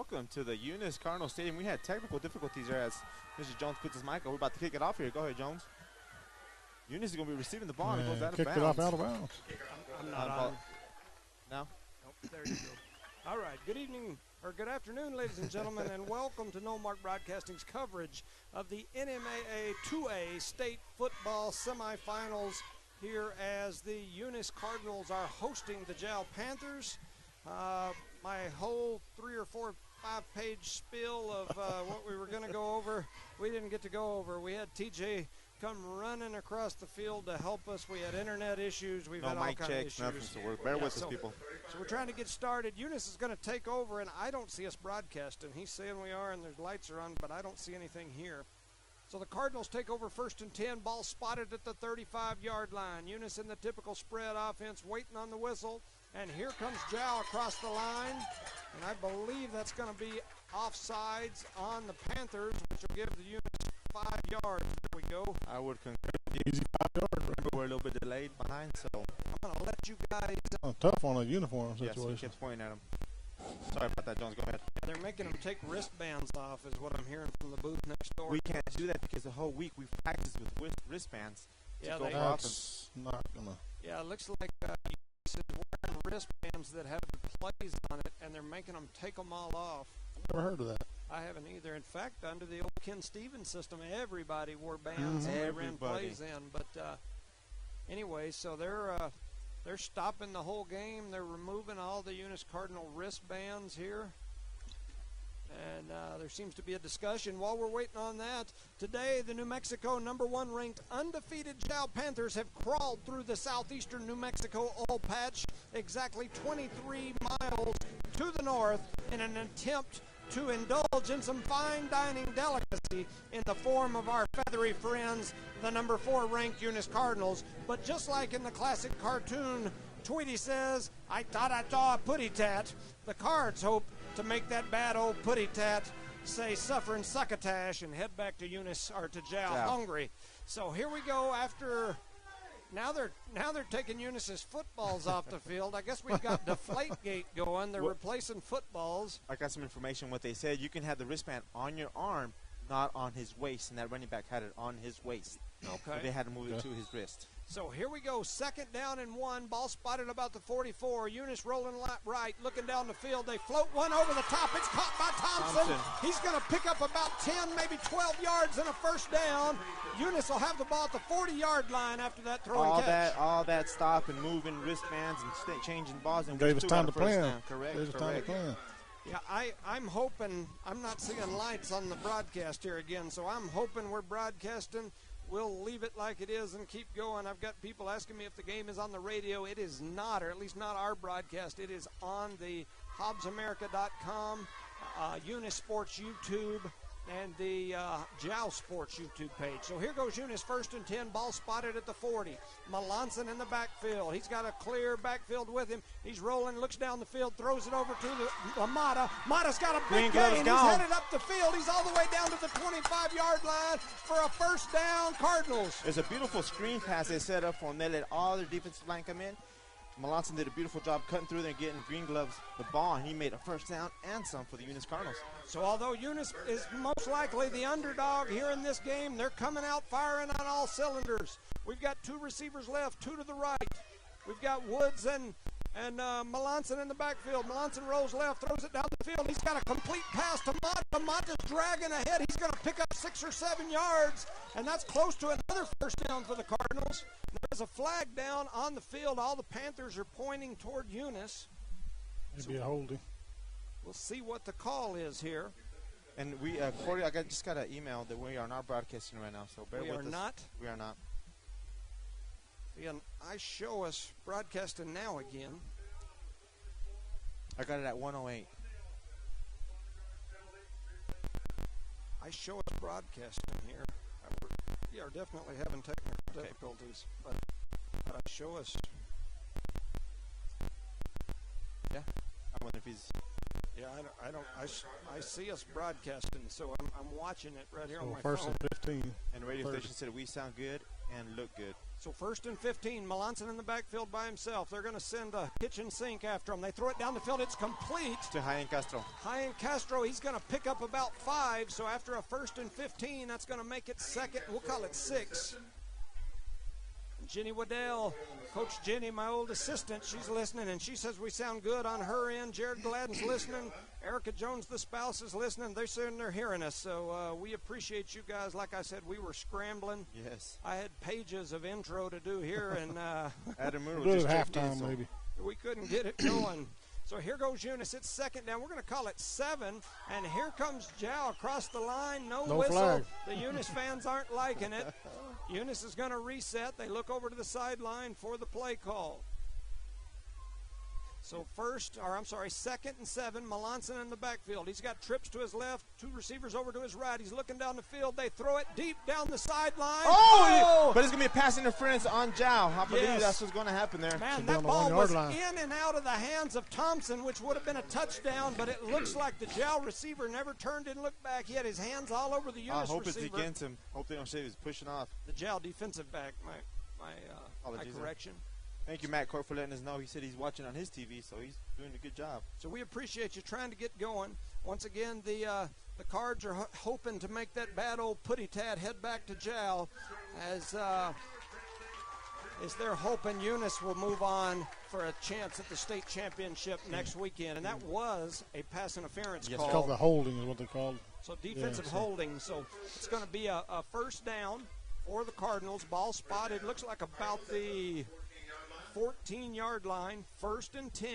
welcome to the Eunice Cardinal Stadium. We had technical difficulties there as Mr. Jones puts his mic on. We're about to kick it off here. Go ahead, Jones. Eunice is going to be receiving the ball. And it goes out of bounds. Kicked it off out of bounds. I'm not on. No? Nope, there you go. All right, good evening, or good afternoon, ladies and gentlemen, and welcome to No Mark Broadcasting's coverage of the NMAA 2A State Football Semifinals here as the Eunice Cardinals are hosting the Jal Panthers. My whole 3 or 4, 5-page spiel of what we were going to go over, we didn't get to go over. We had TJ come running across the field to help us. We had internet issues. We've had all kinds of issues. No mic checks, nothing, so bear with us, people. So we're trying to get started. Eunice is going to take over, and I don't see us broadcasting. He's saying we are, and the lights are on, but I don't see anything here. So the Cardinals take over 1st and 10. Ball spotted at the 35-yard line. Eunice in the typical spread offense, waiting on the whistle. And here comes Jal across the line. And I believe that's going to be offsides on the Panthers, which will give the Eunice 5 yards. There we go. I would concur. Easy 5 yards. Remember, we're a little bit delayed behind, so. I'm going to let you guys. Tough on a uniform situation. Yes, he keeps pointing at him. Sorry about that, Jones. Go ahead. They're making them take wristbands off is what I'm hearing from the booth next door. We can't do that because the whole week we've practiced with wristbands. Yeah, that's not going to. Yeah, it looks like Eunice is wearing wristbands that have the plays on it, and they're making them take them all off. Never heard of that. I haven't either. In fact, under the old Ken Stevens system, everybody wore bands and they ran plays in. But anyway, so they're stopping the whole game. They're removing all the Eunice Cardinal wristbands here. And there seems to be a discussion. While we're waiting on that, today the New Mexico #1 ranked undefeated Jal Panthers have crawled through the southeastern New Mexico oil patch exactly 23 miles to the north in an attempt to indulge in some fine dining delicacy in the form of our feathery friends, the #4 ranked Eunice Cardinals. But just like in the classic cartoon, Tweety says, "I thought I saw a putty tat," the Cards hope to make that bad old putty tat say suffering succotash and head back to Eunice or to Jal hungry. So here we go after. Now they're taking Eunice's footballs off the field. I guess we've got Deflategate going. They're replacing footballs. I got some information. What they said, you can have the wristband on your arm, not on his waist, and that running back had it on his waist. Okay. So they had to move it to his wrist. So here we go, 2nd down and 1. Ball spotted about the 44. Eunice rolling right, looking down the field. They float one over the top. It's caught by Thompson. He's going to pick up about 10, maybe 12 yards and a 1st down. Eunice will have the ball at the 40-yard line after that throw and catch. All that stop and moving wristbands and changing balls. And gave us time to plan. Correct. Yeah, I'm hoping, I'm not seeing lights on the broadcast here again, so I'm hoping we're broadcasting. We'll leave it like it is and keep going. I've got people asking me if the game is on the radio. It is not, or at least not our broadcast. It is on the HobbsAmerica.com, Eunice Sports YouTube, and the Jal Sports YouTube page. So here goes Eunice, 1st and 10, ball spotted at the 40. Melanson in the backfield. He's got a clear backfield with him. He's rolling, looks down the field, throws it over to the Mata. Mata's got a big gain. He's headed up the field. He's all the way down to the 25-yard line for a 1st down, Cardinals. There's a beautiful screen pass they set up for him. They let all their defensive line come in. Melanson did a beautiful job cutting through there and getting Green Gloves the ball, and he made a 1st down and some for the Eunice Cardinals. So although Eunice is most likely the underdog here in this game, they're coming out firing on all cylinders. We've got 2 receivers left, 2 to the right. We've got Woods and Melanson in the backfield. Melanson rolls left, throws it down the field. He's got a complete pass to Mata. Mata's dragging ahead. He's going to pick up 6 or 7 yards, and that's close to another 1st down for the Cardinals. There's a flag down on the field. All the Panthers are pointing toward Eunice. Maybe a holding. We'll see what the call is here. And we, Corey, just got an email that we are not broadcasting right now, so bear with us. We are not? We are not. And I show us broadcasting now again. I got it at 108. I show us broadcasting here. We are definitely having technical difficulties, but I show us. Yeah, I wonder if he's. Yeah, I see us broadcasting, so I'm watching it right here on my first phone. and 15. And the radio 30. station said we sound good and look good. So first and 15, Melanson in the backfield by himself. They're going to send a kitchen sink after him. They throw it down the field. It's complete. To Jaén Castro. Jaén Castro, he's going to pick up about 5. So after a first and 15, that's going to make it second. We'll call it 6. Jenny Waddell, Coach Jenny, my old assistant, she's listening, and she says we sound good on her end. Jared Gladden's listening. Erica Jones, the spouse, is listening. They're saying they're hearing us, so we appreciate you guys. Like I said, we were scrambling. Yes. I had pages of intro to do here, and Adam Moore Good just at checked in, halftime, so maybe. we couldn't get it going. So here goes Eunice. It's second down. We're going to call it 7. And here comes Jow across the line. No whistle. Flag. The Eunice fans aren't liking it. Eunice is going to reset. They look over to the sideline for the play call. So second and 7, Melanson in the backfield. He's got trips to his left, 2 receivers over to his right. He's looking down the field. They throw it deep down the sideline. Oh! But it's going to be a pass interference on Jow. I believe that's what's going to happen there. Man, that ball was in and out of the hands of Thompson, which would have been a touchdown, but it looks like the Jow receiver never turned and looked back. He had his hands all over the Eunice receiver. I hope it's against him. Hope they don't say he was pushing off. The Jow defensive back, my correction. Thank you, Matt Court, for letting us know. He said he's watching on his TV, so he's doing a good job. So we appreciate you trying to get going. Once again, the Cards are hoping to make that bad old putty tad head back to Jow as they're hoping Eunice will move on for a chance at the state championship next weekend. And that was a pass interference call. It's called the holding is what they called. So defensive holding. So it's going to be a first down for the Cardinals. Ball spotted. Looks like about the 14-yard line, 1st and 10.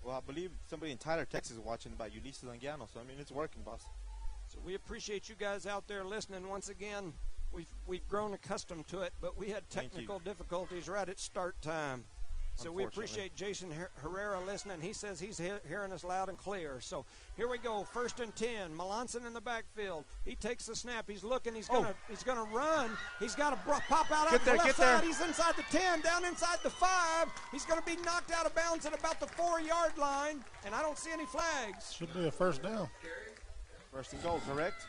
Well, I believe somebody in Tyler, Texas is watching about Eunice Langiano, so, I mean, it's working, boss. So we appreciate you guys out there listening. Once again, we've grown accustomed to it, but we had technical difficulties right at start time. So we appreciate Jason Herrera listening. He says he's hearing us loud and clear. So here we go, 1st and 10. Melanson in the backfield. He takes the snap. He's looking. He's gonna run. He's got to pop out on the left side. He's inside the 10, down inside the 5. He's going to be knocked out of bounds at about the 4-yard line, and I don't see any flags. Should be a first down. First and goal, correct?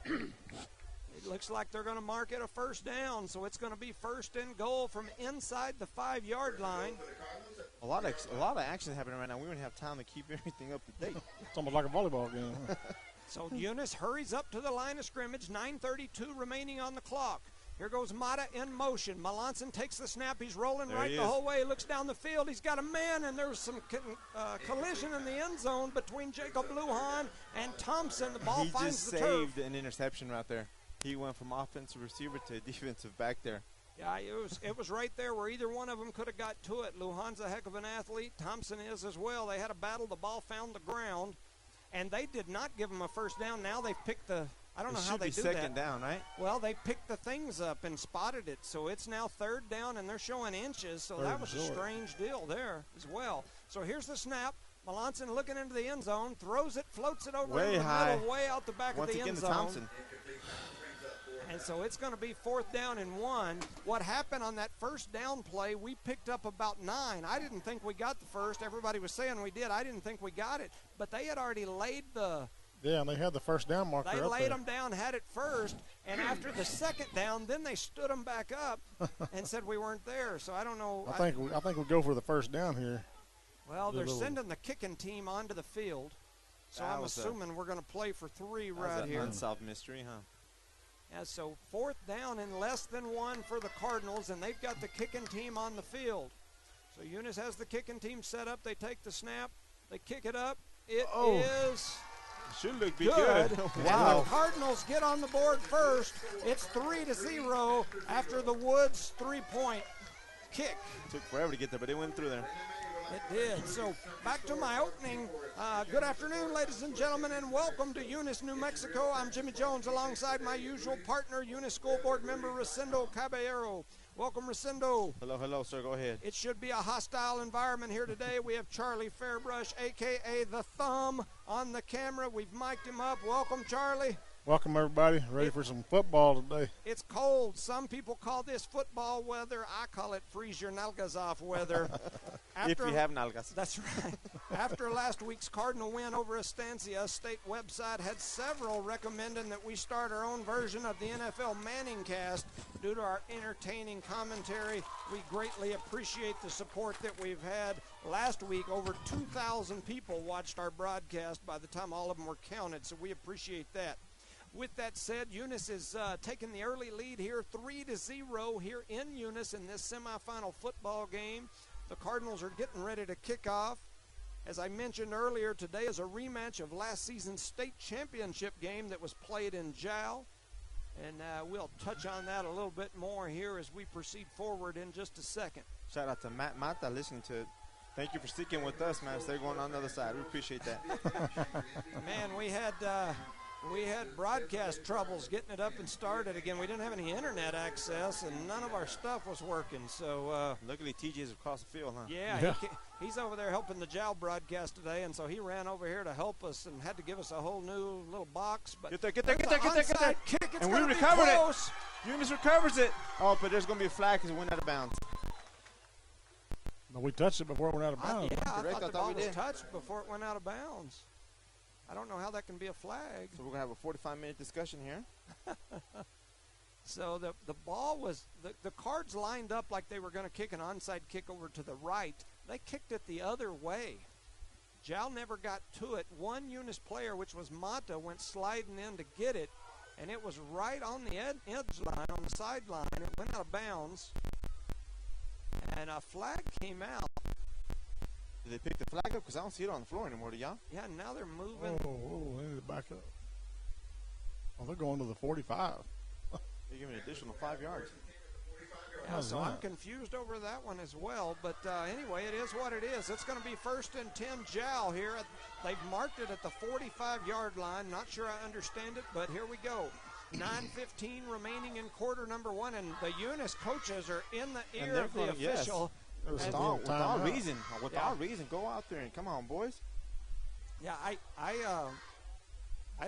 It looks like they're going to mark it a first down, so it's going to be 1st and goal from inside the 5-yard line. A lot of action happening right now. We don't have time to keep everything up to date. It's almost like a volleyball game. So Eunice hurries up to the line of scrimmage, 9:32 remaining on the clock. Here goes Mata in motion. Melanson takes the snap. He's rolling the whole way. He looks down the field. He's got a man, and there's some collision in the end zone between Jacob Lujan and Thompson. The ball finds the turf. He just saved an interception right there. He went from offensive receiver to defensive back there. Yeah, it was right there where either one of them could have got to it. Lujan's a heck of an athlete. Thompson is as well. They had a battle. The ball found the ground, and they did not give him a first down. Now they've picked the – I don't know how they do that. It should be second down, right? Well, they picked the things up and spotted it, so it's now 3rd down, and they're showing inches. So that was a strange deal there as well. So here's the snap. Melanson looking into the end zone, throws it, floats it over into the middle, way out the back of the end zone. Thompson. And so it's going to be 4th down and 1. What happened on that first down play, we picked up about 9. I didn't think we got the first. Everybody was saying we did. I didn't think we got it. But they had already laid the – yeah, and they had the first down marker They up laid there. them down, had it first, and after the second down, then they stood them back up and said we weren't there. So I don't know. I think we'll go for the first down here. Well, they're sending the kicking team onto the field. So I'm assuming we're going to play for 3 right here. Unsolved mystery, huh? Yeah, so 4th down and less than 1 for the Cardinals, and they've got the kicking team on the field. So Eunice has the kicking team set up. They take the snap. They kick it up. It is should look good. Wow. And the Cardinals get on the board first. It's 3-0 after the Woods 3-point kick. Took forever to get there, but it went through there. It did. So back to my opening. Good afternoon, ladies and gentlemen, and welcome to Eunice, New Mexico. I'm Jimmy Jones alongside my usual partner, Eunice School Board member Rosendo Caballero. Welcome, Rosendo. Hello, sir. Go ahead. It should be a hostile environment here today. We have Charlie Fairbrush, a.k.a. The Thumb, on the camera. We've mic'd him up. Welcome, Charlie. Welcome, everybody. Ready for some football today. It's cold. Some people call this football weather. I call it freeze your nalgas off weather. If you have nalgas. That's right. After last week's Cardinal win over Estancia, state website had several recommending that we start our own version of the NFL Manning Cast due to our entertaining commentary. We greatly appreciate the support that we've had. Last week, over 2,000 people watched our broadcast by the time all of them were counted, so we appreciate that. With that said, Eunice is taking the early lead here, 3-0 here in Eunice in this semifinal football game. The Cardinals are getting ready to kick off. As I mentioned earlier, today is a rematch of last season's state championship game that was played in Jow. And we'll touch on that a little bit more here as we proceed forward in just a second. Shout out to Matt Mata listening to it. Thank you for sticking with us, man. They're going on the other side. We appreciate that. Man, we had broadcast troubles getting it up and started again. We didn't have any internet access, and none of our stuff was working. So luckily, TJ's across the field, huh? Yeah. He's over there helping the Jow broadcast today, and so he ran over here to help us and had to give us a whole new little box. But get there. Kick, it's and we recovered it. Eunice recovers it. Oh, but there's going to be a flag because it went out of bounds. But we touched it before it went out of bounds. I thought the ball was touched before it went out of bounds. I don't know how that can be a flag. So we're going to have a 45-minute discussion here. So the ball was – the Cards lined up like they were going to kick an onside kick over to the right. They kicked it the other way. Jow never got to it. One Eunice player, which was Mata, went sliding in to get it, and it was right on the edge line, on the sideline. It went out of bounds, and a flag came out. Did they pick the flag up? Because I don't see it on the floor anymore, do y'all? Yeah, now they're moving. Oh, they need to back up. Oh, they're going to the 45. They give an additional 5 yards. Yeah, so I'm confused over that one as well. But anyway, it is what it is. It's going to be 1st and 10 Jow here. They've marked it at the 45-yard line. Not sure I understand it, but here we go. 9:15 remaining in quarter number 1, and the Eunice coaches are in the ear of the official. Yes. With all reason, go out there and come on, boys. Yeah, I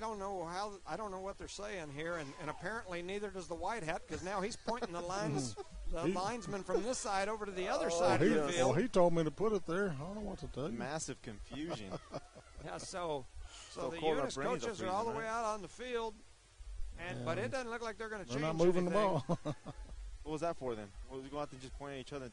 don't know what they're saying here, and apparently neither does the white hat, because now he's pointing the linesman from this side over to the other side of the field. Well, he told me to put it there. I don't know what to tell you. Massive confusion. Yeah, so the Eunice coaches are all the way out on the field, but it doesn't look like they're going to change anything. They're not moving anything. the ball. What was that for then? Was we going out there just pointing at each other?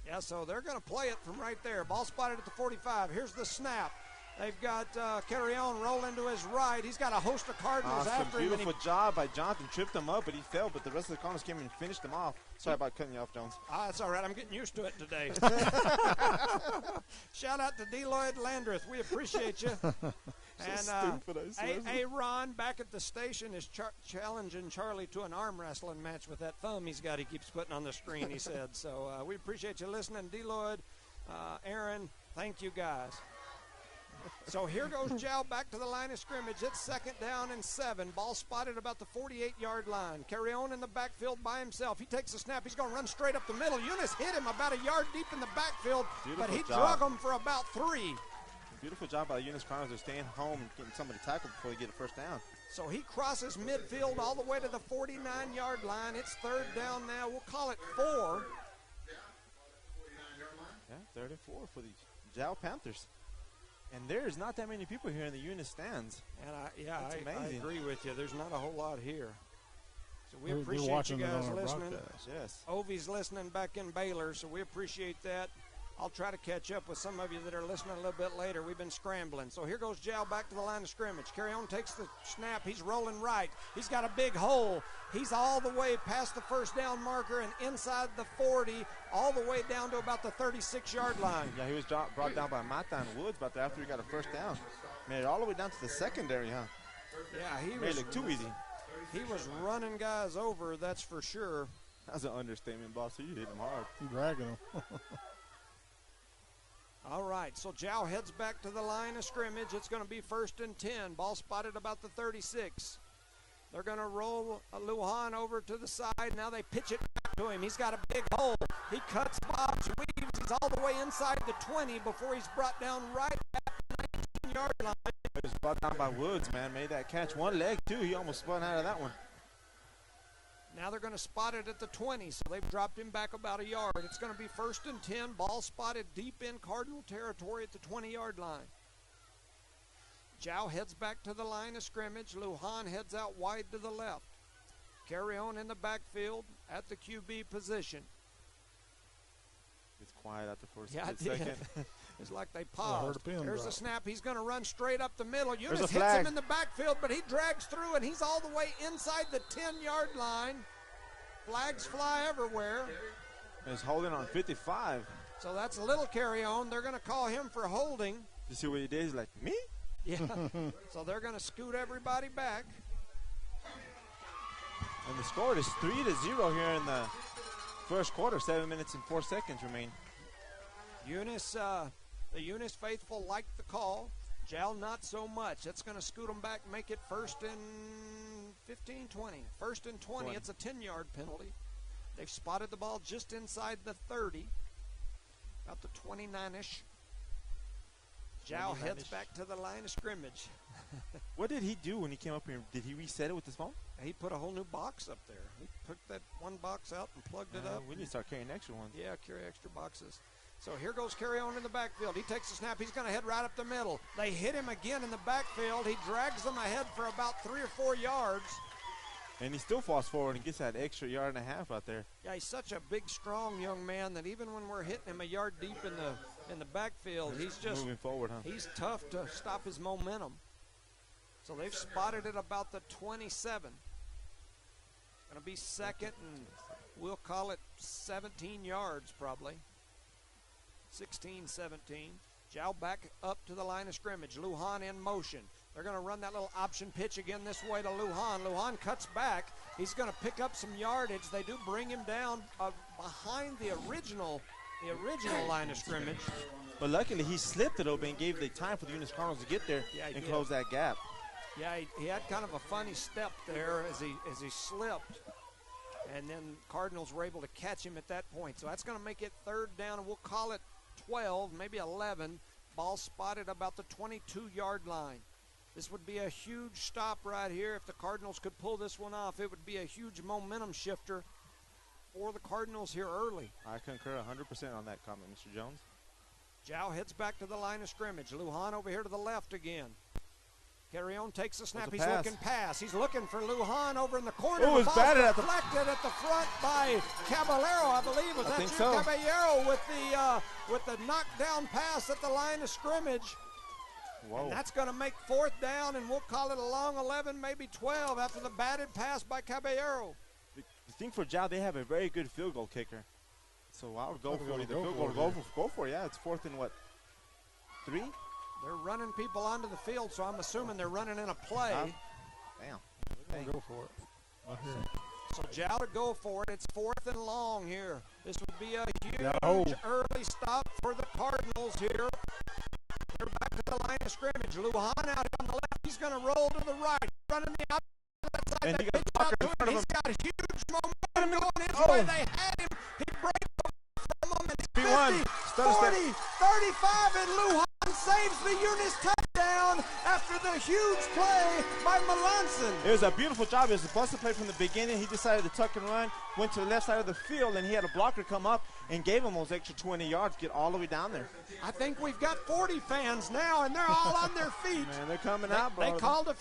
Yeah, so they're going to play it from right there. Ball spotted at the 45. Here's the snap. They've got Carrion rolling to his right. He's got a host of Cardinals after him. Beautiful job by Jonathan. Tripped him up, but he fell. But the rest of the Cardinals came and finished him off. Sorry about cutting you off, Jones. That's all right. I'm getting used to it today. Shout out to Deloyd Landreth. We appreciate you. And Ron back at the station is challenging Charlie to an arm wrestling match with that thumb he's got. He keeps putting on the screen, he said. So we appreciate you listening. Deloyd, Aaron, thank you guys. So here goes Jow back to the line of scrimmage. It's 2nd down and 7. Ball spotted about the 48-yard line. Carrion in the backfield by himself. He takes a snap. He's going to run straight up the middle. Eunice hit him about a yard deep in the backfield, but he drug him for about 3. Beautiful job by the Eunice Cardinals. They're staying home and getting somebody tackled before they get a first down. So he crosses midfield all the way to the 49-yard line. It's 3rd down now. We'll call it 4. Yeah, 3rd and 4 for the Jow Panthers. And there's not that many people here in the Eunice stands. And I agree with you. There's not a whole lot here. So we We're appreciate you guys listening. Yes. Ovi's listening back in Baylor, so we appreciate that. I'll try to catch up with some of you that are listening a little bit later. We've been scrambling. So here goes Jow back to the line of scrimmage. Carrion takes the snap. He's rolling right. He's got a big hole. He's all the way past the first down marker and inside the 40, all the way down to about the 36-yard line. Yeah, he was brought down by Mata and Woods, but after he got a first down, made it all the way down to the secondary, huh? Yeah, he made it look too easy. He was running guys over, that's for sure. That's an understatement, boss. You hit him hard. Dragging him. All right, so Jow heads back to the line of scrimmage. It's going to be 1st and 10. Ball spotted about the 36. They're going to roll Lujan over to the side. Now they pitch it back to him. He's got a big hole. He cuts, bobs, weaves. He's all the way inside the 20 before he's brought down right at the 19-yard line. He was brought down by Woods, man. Made that catch. One leg, too. He almost spun out of that one. Now they're going to spot it at the 20, so they've dropped him back about a yard. It's going to be 1st and 10. Ball spotted deep in Cardinal territory at the 20-yard line. Zhao heads back to the line of scrimmage. Lujan heads out wide to the left. Carry on in the backfield at the QB position. It's quiet out the first second. It's like they paused. There's a snap. He's going to run straight up the middle. Eunice hits him in the backfield, but he drags through, and he's all the way inside the 10-yard line. Flags fly everywhere. And he's holding on 55. So that's a little carry on. They're going to call him for holding. You see what he did? He's like, me? Yeah. So they're going to scoot everybody back. And the score is 3-0 here in the first quarter. 7 minutes and 4 seconds remain. Eunice, the Eunice faithful liked the call. Zhao not so much. That's going to scoot them back, make it 1st and 15, 20. 1st and 20. It's a 10-yard penalty. They've spotted the ball just inside the 30, about the 29-ish. Zhao heads back to the line of scrimmage. What did he do when he came up here? Did he reset it with his phone? He put a whole new box up there. He took that one box out and plugged it up. We need to start carrying extra ones. Yeah, carry extra boxes. So here goes Carry On in the backfield. He takes a snap. He's going to head right up the middle. They hit him again in the backfield. He drags them ahead for about 3 or 4 yards. And he still falls forward and gets that extra yard and a half out there. Yeah, he's such a big, strong young man that even when we're hitting him a yard deep in the backfield, he's just moving forward, huh? He's tough to stop his momentum. So they've spotted it about the 27. Going to be 2nd, and we'll call it 17 yards probably. 16, 17. Zhao back up to the line of scrimmage. Lujan in motion. They're going to run that little option pitch again this way to Lujan. Lujan cuts back. He's going to pick up some yardage. They do bring him down behind the original line of scrimmage. But luckily he slipped it open and gave the time for the Eunice Cardinals to get there and close that gap. Yeah, he had kind of a funny step there as he slipped. And then Cardinals were able to catch him at that point. So that's going to make it 3rd down, and we'll call it 12, maybe 11. Ball spotted about the 22-yard line. This would be a huge stop right here. If the Cardinals could pull this one off, it would be a huge momentum shifter for the Cardinals here early. I concur 100% on that comment, Mr. Jones. Zhao heads back to the line of scrimmage. Lujan over here to the left again. Carry On takes a snap. He's looking pass. He's looking for Lujan over in the corner. Oh, it was batted at the deflected at the front by Caballero, I believe. Was that you, so. Caballero, with the knockdown pass at the line of scrimmage. Whoa. And that's going to make 4th down, and we'll call it a long 11, maybe 12 after the batted pass by Caballero. The thing for Zhao, they have a very good field goal kicker. So I would go for either field goal or go for it. Yeah, it's 4th and what, 3? They're running people onto the field, so I'm assuming they're running in a play. Damn. Go for it. So Zhao to go for it. It's 4th and long here. This would be a huge early stop for the Cardinals here. They're back to the line of scrimmage. Lujan out on the left. He's going to roll to the right. Running the outside. And he got Blocker in front of him. He's got huge momentum going his way. They had him. He breaks from him. And 50, 40, 35, and Lujan saves the Eunice touchdown after the huge play by Melanson. It was a beautiful job. It was a busted play from the beginning. He decided to tuck and run, went to the left side of the field, and he had a blocker come up and gave him those extra 20 yards, get all the way down there. I think we've got 40 fans now, and they're all on their feet. Man, they're coming out, bro. They called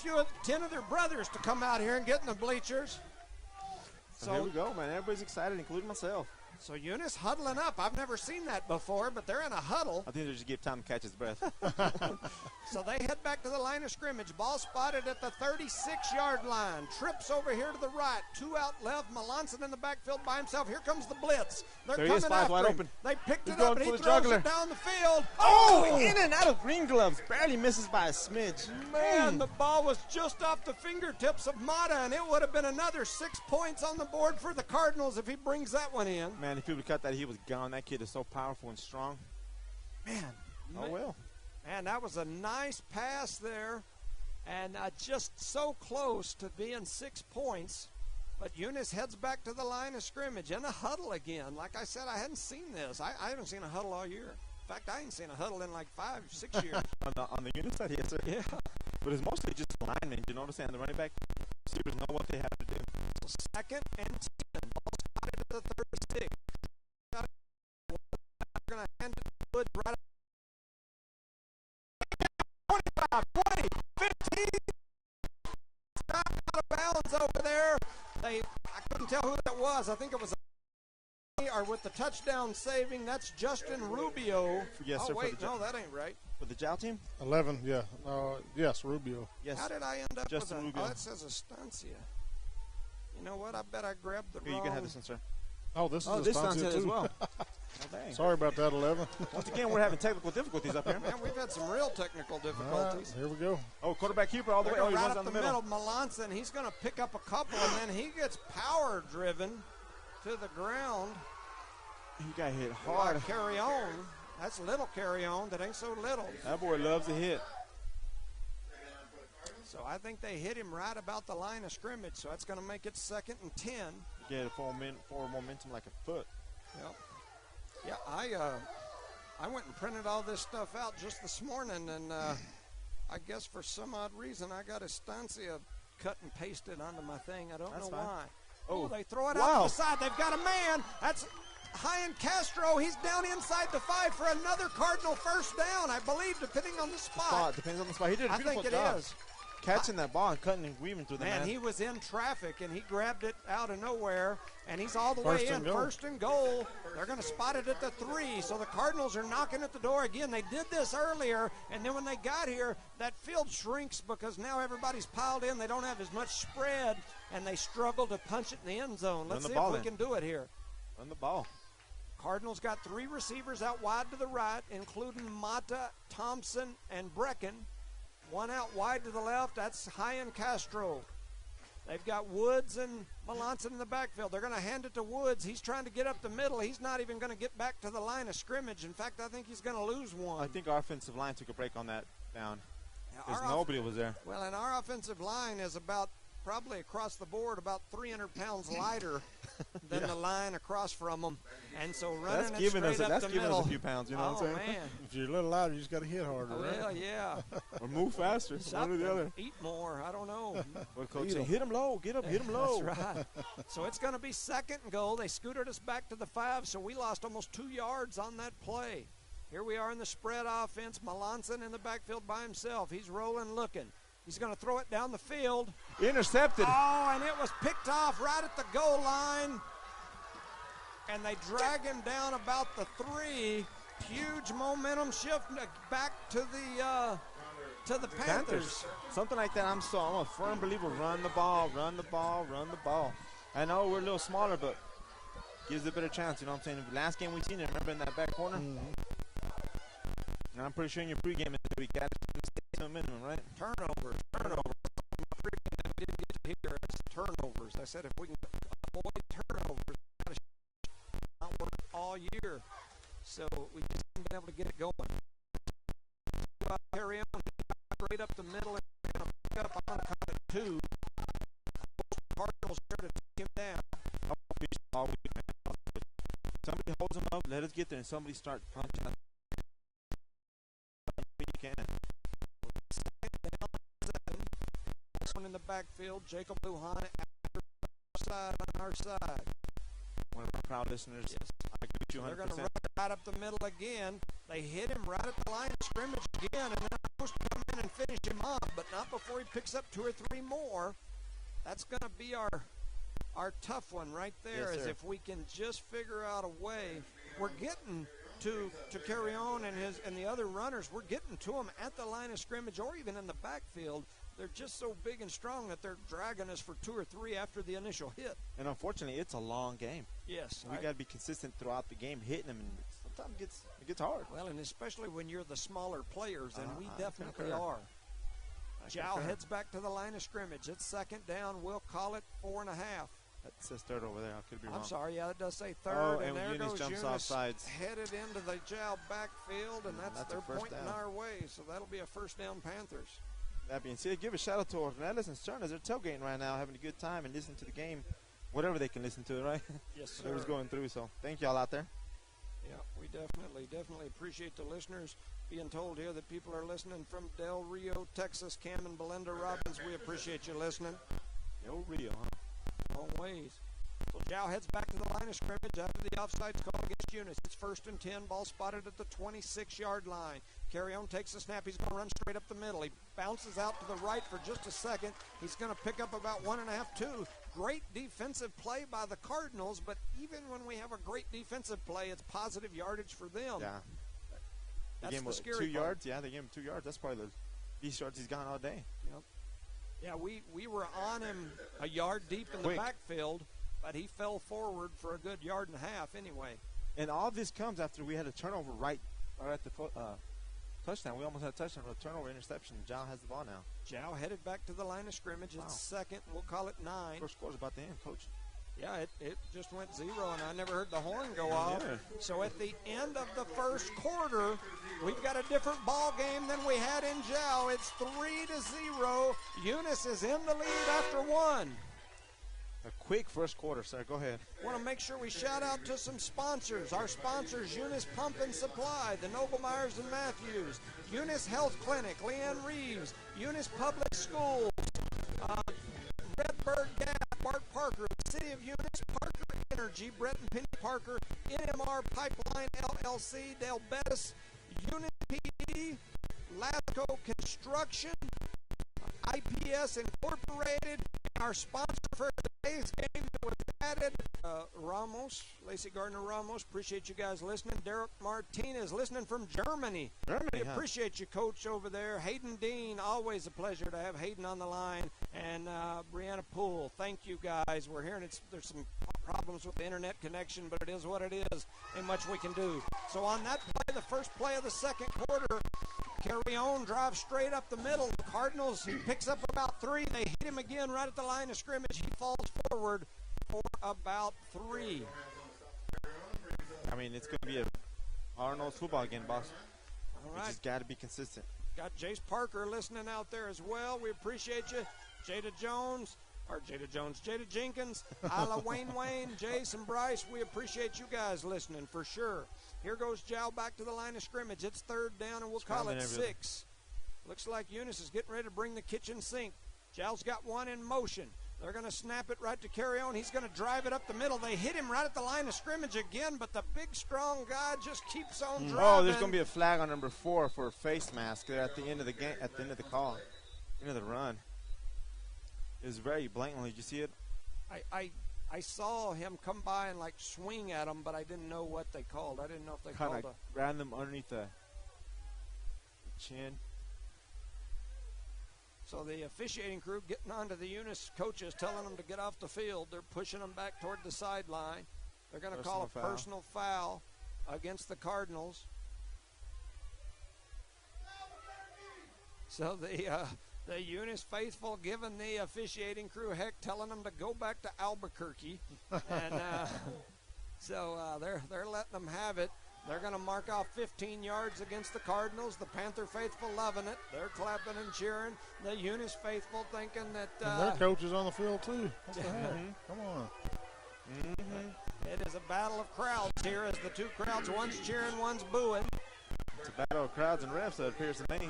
10 of their brothers to come out here and get in the bleachers. So here we go, man. Everybody's excited, including myself. So Eunice huddling up. I've never seen that before, but they're in a huddle. I think they just give time to catch his breath. So they head back to the line of scrimmage. Ball spotted at the 36-yard line. Trips over here to the right. 2 out left. Melanson in the backfield by himself. Here comes the blitz. They're coming after him. Open. They picked it up, and he throws it down the field. Oh, in and out of green gloves. Barely misses by a smidge. Man, the ball was just off the fingertips of Mata, and it would have been another 6 points on the board for the Cardinals if he brings that one in. Man, if he would cut that, he was gone. That kid is so powerful and strong. Man. Oh, well. Man, that was a nice pass there, and just so close to being 6 points. But Eunice heads back to the line of scrimmage in a huddle again. Like I said, I hadn't seen this. I haven't seen a huddle all year. In fact, I ain't seen a huddle in like 5, 6 years. on the Eunice side, yes, sir. Yeah. But it's mostly just linemen, you know what I'm saying? The running back receivers know what they have to do. So 2nd and 10. Ball spotted at the 36. They're going to hand it to Woods right 25, 20, 15. Out of bounds over there. I couldn't tell who that was. I think it was or with the touchdown saving. That's Justin Rubio. Yes, sir. Oh, wait, no, that ain't right. For the JAL team? 11, yeah. Yes, Rubio. Yes. How did I end up Justin with Rubio. Oh, it says Estancia. You know what? I bet I grabbed the Here, wrong. you can have this one, sir. Oh, this is this Estancia Estancia too. as well. Oh, dang. Sorry about that, 11. Once again, we're having technical difficulties up here. Man, we've had some real technical All difficulties. right, here we go. Oh, quarterback keeper all the way. They're Oh, he right runs up down the the middle. Melanson, he's going to pick up a couple, and then he gets power driven to the ground. He got hit Hard hard. carry on. That's little carry on. That ain't so little. That boy loves a hit. So I think they hit him right about the line of scrimmage. So that's going to make it 2nd and 10. Get a forward momentum like a foot. Yep. Yeah, I went and printed all this stuff out just this morning, and I guess for some odd reason I got Estancia cut and pasted onto my thing. I don't know why. Oh, they throw it out to the side. They've got a man. That's Hyan Castro. He's down inside the 5 for another Cardinal first down, I believe, depending on the spot. Depends on the spot. He did a beautiful job. I think it is. Catching that ball and cutting and weaving through the man. He was in traffic, and he grabbed it out of nowhere, and he's all the way in. First and goal. They're going to spot it at the 3, so the Cardinals are knocking at the door again. They did this earlier, and then when they got here, that field shrinks because now everybody's piled in. They don't have as much spread, and they struggle to punch it in the end zone. Let's see if we can do it here. Run the ball. Cardinals got 3 receivers out wide to the right, including Mata, Thompson, and Brecken. 1 out wide to the left, that's Hyan Castro. They've got Woods and Melanson in the backfield. They're going to hand it to Woods. He's trying to get up the middle. He's not even going to get back to the line of scrimmage. In fact, I think he's going to lose one. I think our offensive line took a break on that down because nobody was there. Well, and our offensive line is about probably across the board about 300 pounds lighter than the line across from them. And so running that's giving us us a few pounds, you know what I'm saying? Man. If you're a little louder, you just got to hit harder, right? Well, yeah. Or move faster, one or the other. Eat more, I don't know. Well, coach said, hit him low, hit him low. That's right. So it's going to be 2nd and goal. They scooted us back to the 5, so we lost almost 2 yards on that play. Here we are in the spread offense. Melanson in the backfield by himself. He's rolling, looking. He's going to throw it down the field. Intercepted. Oh, and it was picked off right at the goal line. And they drag him down about the 3. Huge momentum shift back to the Panthers. Something like that. I'm a firm believer. Run the ball, run the ball, run the ball. I know we're a little smaller, but gives a better chance. You know what I'm saying? Last game we seen it, remember in that back corner? Mm-hmm. And I'm pretty sure in your pregame we got it to a minimum, right? Turnovers. Pregame we didn't get to hear is turnovers. I said if we can avoid turnovers, not work all year. So we just haven't been able to get it going. Carry on right up the middle and going to pick up. I'm going to come at 2. Cardinals there to take him down. Somebody holds him up. Let us get there, and somebody start punching up. You can. One in the backfield, Jacob Lujan on our side. One of our proud listeners. Yes. I agree with you 100%. They're going to run right up the middle again. They hit him right at the line of scrimmage again, and then they're supposed to come in and finish him off, but not before he picks up 2 or 3 more. That's going to be our tough one right there. Yes, is if we can just figure out a way. We're getting to carry on and the other runners, we're getting to them at the line of scrimmage or even in the backfield. They're just so big and strong that they're dragging us for 2 or 3 after the initial hit. And unfortunately, it's a long game. Yes. We got to be consistent throughout the game, hitting them, and sometimes it gets hard. Well, and especially when you're the smaller players, and we definitely are. Jow heads back to the line of scrimmage. It's 2nd down. We'll call it 4.5. That says 3rd over there. I could be wrong. I'm sorry. Yeah, it does say 3rd. Oh, and there Eunice goes jumps Eunice off sides. headed into the Jow backfield, and they're pointing down. our way. So that'll be a 1st down Panthers. That being said, give a shout out to our Ornelas and Sterners. They're tailgating right now, having a good time and listening to the game, whatever they can listen to it, right? Yes, sir. Whatever's going through. So thank y'all out there. Yeah, we definitely appreciate the listeners. Being told here that people are listening from Del Rio, Texas. Cam and Belinda Robbins, we appreciate you listening. Del Rio, huh? Long ways. So Jow heads back to the line of scrimmage after the offsides call against Eunice. It's 1st and 10. Ball spotted at the 26-yard line. Carrion takes the snap. He's going to run straight up the middle. He bounces out to the right for just a second. He's going to pick up about 1.5, 2. Great defensive play by the Cardinals, but even when we have a great defensive play, it's positive yardage for them. Yeah. That's the scary 2 part. yards? Yeah, they gave him 2 yards. That's probably the least yards he's gone all day. Yep. Yeah, we were on him a yard deep in Quick. the backfield, but he fell forward for a good yard and a half anyway. And all this comes after we had a turnover right at the touchdown. We almost had a touchdown with a turnover interception. Jow has the ball now. Jow headed back to the line of scrimmage. Wow. It's second. We'll call it 9. First quarter's about to end, Coach. Yeah, it just went 0, and I never heard the horn go off. Yeah. So at the end of the first quarter, we've got a different ball game than we had in Jow. It's 3-0. Eunice is in the lead after 1. A quick first quarter, sir. Go ahead. Want to make sure we shout out to some sponsors. Our sponsors, Eunice Pump and Supply, the Noble Myers and Matthews, Eunice Health Clinic, Leanne Reeves, Eunice Public Schools, Redbird Gas, Bart Parker, the City of Eunice, Parker Energy, Brett and Penny Parker, NMR Pipeline LLC, Dale Bettis, Eunice PD, Lasco Construction, IPS Incorporated, our sponsor for today's game that was added, Ramos, Lacey Gardner Ramos. Appreciate you guys listening. Derek Martinez listening from Germany. We appreciate you, Coach, over there. Hayden Dean, always a pleasure to have Hayden on the line. And Brianna Poole, thank you guys. We're hearing there's some problems with the internet connection, but it is what it is. Ain't much we can do. So on that play, the first play of the second quarter, Carrion drives straight up the middle. The Cardinals, he picks up about 3. They hit him again right at the line of scrimmage. He falls forward for about 3. I mean, it's going to be a Arnold's football again, boss. All We right. just got to be consistent. Got Jace Parker listening out there as well. We appreciate you. Jada Jenkins, Isla Wayne, Jace and Bryce, we appreciate you guys listening for sure. Here goes Jow back to the line of scrimmage. It's 3rd down, and we'll call it 6. Looks like Eunice is getting ready to bring the kitchen sink. Jow's got one in motion. They're going to snap it right to Carrion. He's going to drive it up the middle. They hit him right at the line of scrimmage again, but the big, strong guy just keeps on driving. Oh, there's going to be a flag on number 4 for a face mask there at the end of the game, at the end of the call, end of the run. It was very blatantly. Did you see it? I saw him come by and like swing at him, but I didn't know what they called. I didn't know if they Kind called of ran them underneath the chin. So the officiating crew getting onto the Eunice coaches, telling them to get off the field. They're pushing them back toward the sideline. They're going to call a personal foul against the Cardinals. So the Eunice faithful giving the officiating crew heck, telling them to go back to Albuquerque. And so they're letting them have it. They're going to mark off 15 yards against the Cardinals. The Panther faithful loving it. They're clapping and cheering. The Eunice faithful thinking that and their coach is on the field too. What the heck? Come on. It is a battle of crowds here as the two crowds, one's cheering, one's booing. It's a battle of crowds and refs, it appears to me.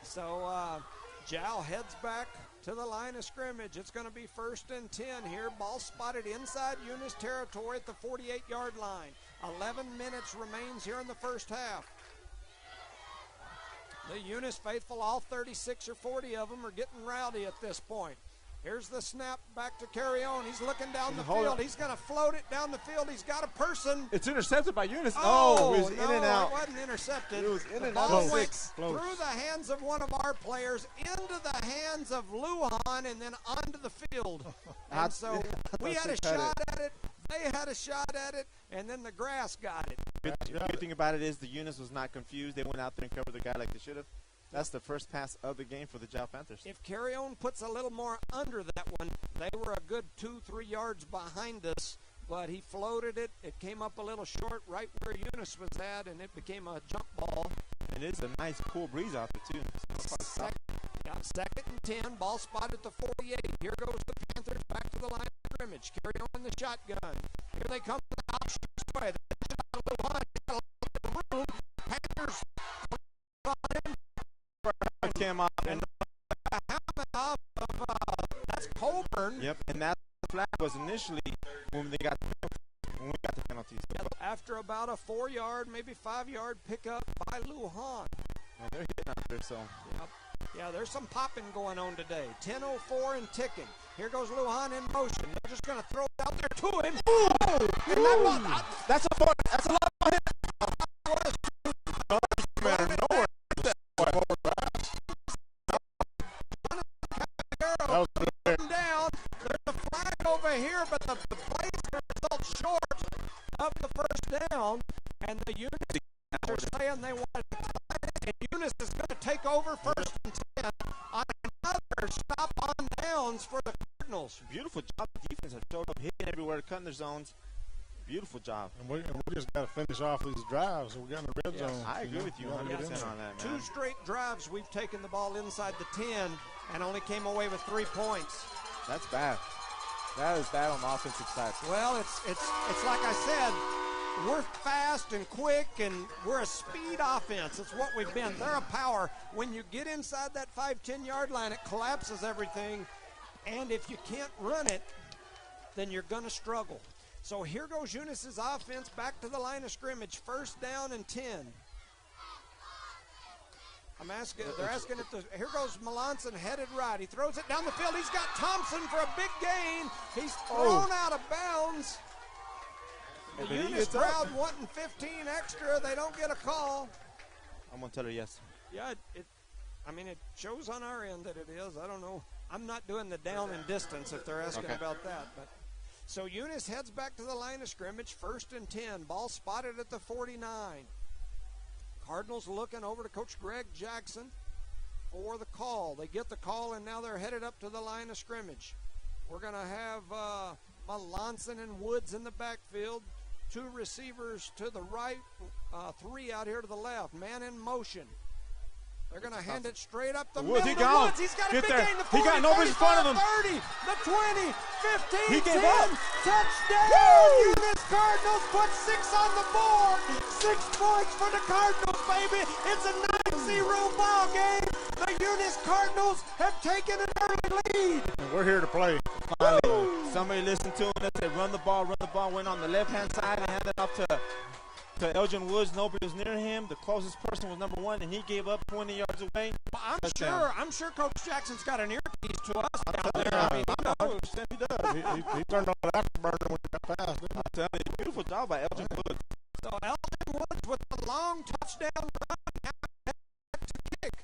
So Jow heads back to the line of scrimmage. It's going to be 1st and 10 here. Ball spotted inside Eunice territory at the 48-yard line. 11 minutes remains here in the first half. The Eunice faithful, all 36 or 40 of them, are getting rowdy at this point. Here's the snap back to Carrion. He's looking down the field. He's going to float it down the field. He's got a person. It's intercepted by Eunice. Oh, it was in and out. It wasn't intercepted. It was in and out. out. Ball went through the hands of one of our players, into the hands of Lujan, and then onto the field. And so we had a shot at it. They had a shot at it, and then the grass got it. The good thing about it is the Eunice was not confused. They went out there and covered the guy like they should have. That's the first pass of the game for the Jow Panthers. If Carrion puts a little more under that one, they were a good 2-3 yards behind us, but he floated it. It came up a little short right where Eunice was at, and it became a jump ball. And it's a nice cool breeze out there, too. Second and 10, ball spotted at the 48. Here goes the Panthers back to the line of scrimmage. Carrion in the shotgun. Here they come to the option way. They shot a little high, got a little bit of room. Panthers Yep, and that flag was initially when we got the penalties. After about a 4-yard, maybe 5-yard pickup by Lujan. And they're hitting out there, so. Yep. Yeah, there's some popping going on today. 10:04 and ticking. Here goes Lujan in motion. They're just going to throw it out there to him. Ooh! And that ball, that's a lot of hit. Down. There's a flag over here, but the plays result short of the first down, and the Eunice are saying they want to tie it, and Eunice is going to take over first and 10 on another stop on downs for the Cardinals. Beautiful job. The defense have showed up, hitting everywhere, cutting their zones. Beautiful job. And we just got to finish off these drives. So we got in the red zone. I agree with you 100% on that, man. 2 straight drives we've taken the ball inside the 10 and only came away with 3 points. That's bad. That is bad on the offensive side. Well, it's like I said, we're fast and quick, and we're a speed offense. It's what we've been. They're a power. When you get inside that 5-10-yard line, it collapses everything, and if you can't run it, then you're going to struggle. So here goes Eunice's offense back to the line of scrimmage. First down and 10. They're asking it here goes Melanson headed right. He throws it down the field. He's got Thompson for a big gain. He's thrown out of bounds. The Eunice crowd wanting 15 extra. They don't get a call. I'm going to tell her yes. Yeah, it shows on our end that it is. I don't know. I'm not doing the down and distance if they're asking about that. But so Eunice heads back to the line of scrimmage, first and 10. Ball spotted at the 49. Cardinals looking over to Coach Greg Jackson for the call. They get the call, and now they're headed up to the line of scrimmage. We're going to have Melanson and Woods in the backfield. 2 receivers to the right, 3 out here to the left. Man in motion. They're going to hand it straight up the middle to Woods. He's got a big gain. The 40, he got nobody in front of him. 30, the 20, 15, he 10. Gave up. Touchdown! Eunice Cardinals put 6 on the board. 6 points for the Cardinals, baby. It's a 9-0 ball game. The Eunice Cardinals have taken an early lead. And we're here to play. Finally, somebody listened to him and said, run the ball, went on the left-hand side and handed it off to Elgin Woods. Nobody was near him. The closest person was number 1, and he gave up 20 yards away. Well, I'm sure Coach Jackson's got an earpiece to us down there. I mean, he knows. He does. He turned on the afterburner when he got past. I'm telling you, beautiful job by Elgin Woods. So Elgin Woods with a long touchdown run. Now back to kick.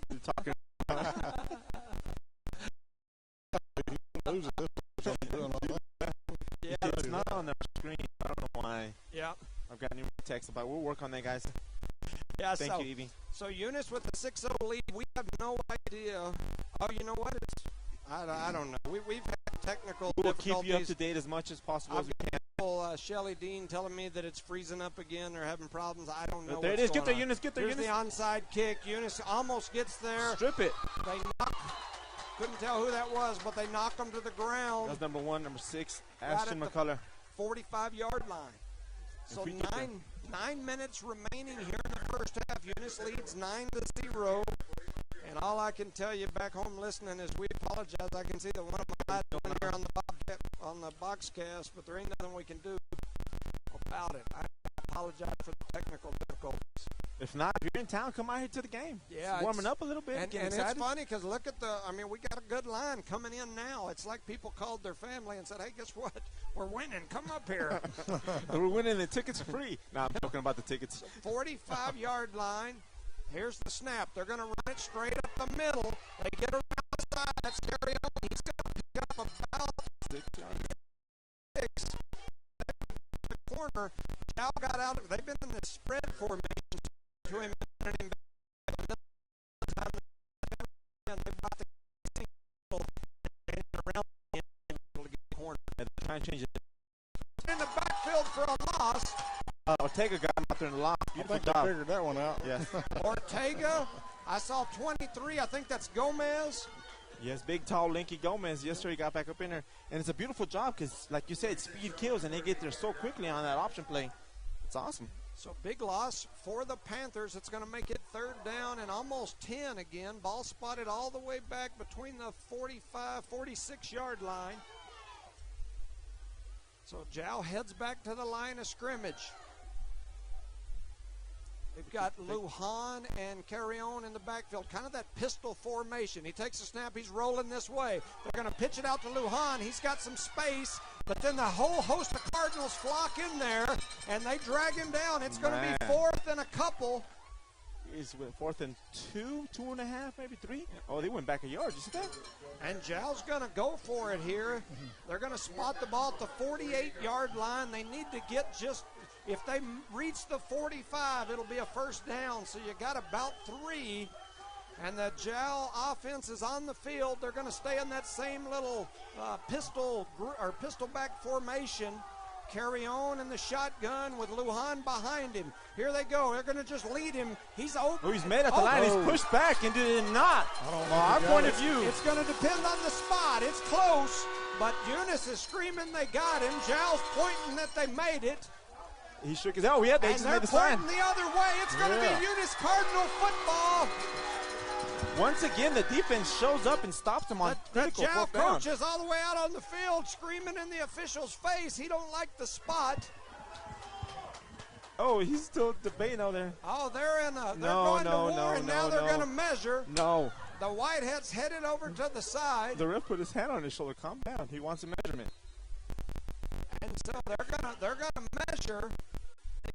You're talking. Yeah, it's not on the screen. I don't know why. Yeah. I've got new text about. We'll work on that, guys. Yeah. Thank you, Evie. So Eunice with the 6-0 lead. We have no idea. Oh, you know what? I don't know. We've had technical We'll difficulties. keep you up to date as much as possible as we can. Shelly Dean telling me that it's freezing up again. They're having problems. I don't know. There it is. Get there, Eunice. Get there, Here's Eunice. the onside kick. Eunice almost gets there. Strip it. They knock. Couldn't tell who that was, but they knock him to the ground. That's number 1, number 6, Ashton McCullough. 45-yard line. So 9 minutes remaining here in the first half. Eunice leads 9-0. And all I can tell you back home listening is we apologize. I can see that one of my guys down here on the boxcast, but there ain't nothing we can do about it. I apologize for the technical difficulties. If not, if you're in town, come out here to the game. Yeah, it's warming up a little bit. And it's funny because look at we got a good line coming in now. It's like people called their family and said, hey, guess what? We're winning. Come up here. We're winning. The tickets are free. No, I'm talking about the tickets. 45-yard line. Here's the snap. They're going to run it straight up the middle. They get around the side. That's Terry Owen. He's going to pick up about 6. The corner. Chow got out. They've been in this spread formation to him. And they brought the around to get the corner. And they're trying to change it. In the backfield for a loss. Ortega got him out there in the loft. Beautiful job. They figured that one out. Yes. Ortega. I saw 23. I think that's Gomez. Yes, big, tall, lanky Gomez. Yes, sir, he got back up in there. And it's a beautiful job because, like you said, speed kills, and they get there so quickly on that option play. It's awesome. So big loss for the Panthers. It's going to make it 3rd down and almost 10 again. Ball spotted all the way back between the 45, 46-yard line. So Jow heads back to the line of scrimmage. They've got Lujan and Carrion in the backfield, kind of that pistol formation. He takes a snap, he's rolling this way. They're going to pitch it out to Lujan. He's got some space, but then the whole host of Cardinals flock in there, and they drag him down. It's going to be 4th and a couple. Is 4th and 2, 2.5, maybe 3? Oh, they went back a yard. You see that? And Jow's going to go for it here. They're going to spot the ball at the 48-yard line. They need to get just, if they reach the 45, it'll be a 1st down. So you got about 3. And the Jow offense is on the field. They're going to stay in that same little pistol back formation. Carry on in the shotgun with Lujan behind him. Here they go. They're going to just lead him. He's open. Oh, he's made at the line. He's pushed back and did not. I don't know. Our point of view. It's going to depend on the spot. It's close, but Eunice is screaming they got him. Jow's pointing that they made it. He shook his head. Oh, yeah, they just made the sign. And they're pointing the other way. It's going to be Eunice Cardinal football. Once again, the defense shows up and stops them on critical the Jow 4th down. coach is all the way out on the field screaming in the official's face. He don't like the spot. Oh, he's still debating out there. Oh, they're going to war, and now they're going to measure. No. The Whitehead's headed over to the side. The ref put his hand on his shoulder. Calm down. He wants a measurement. And so they're gonna measure.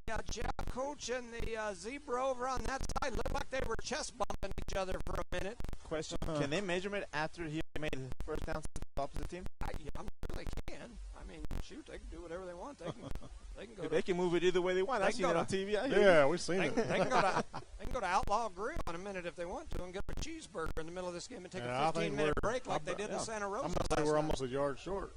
The Jow coach and the Zebra over on that side looked like they were chest bumping each other for a minute. Question: Can they measure it after he made the 1st down to the opposite team? I'm sure they can. I mean, shoot, they can do whatever they want. They can go. They can move it either way they want. I've seen it on TV. Yeah, we've seen it. They can go to Outlaw Grill in a minute if they want to and get a cheeseburger in the middle of this game and take a 15-minute break like they did in Santa Rosa. I'm going to say we're almost a yard short.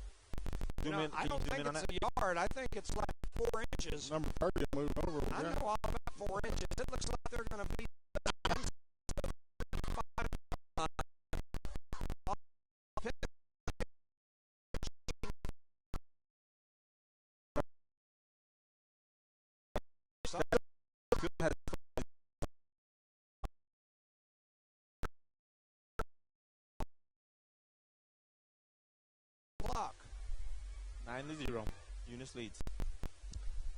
I don't think it's a yard. I think it's like 4 inches. Number 30 moved over. I know all about 4 inches. It looks like they're going to be block. 9-0. Eunice leads.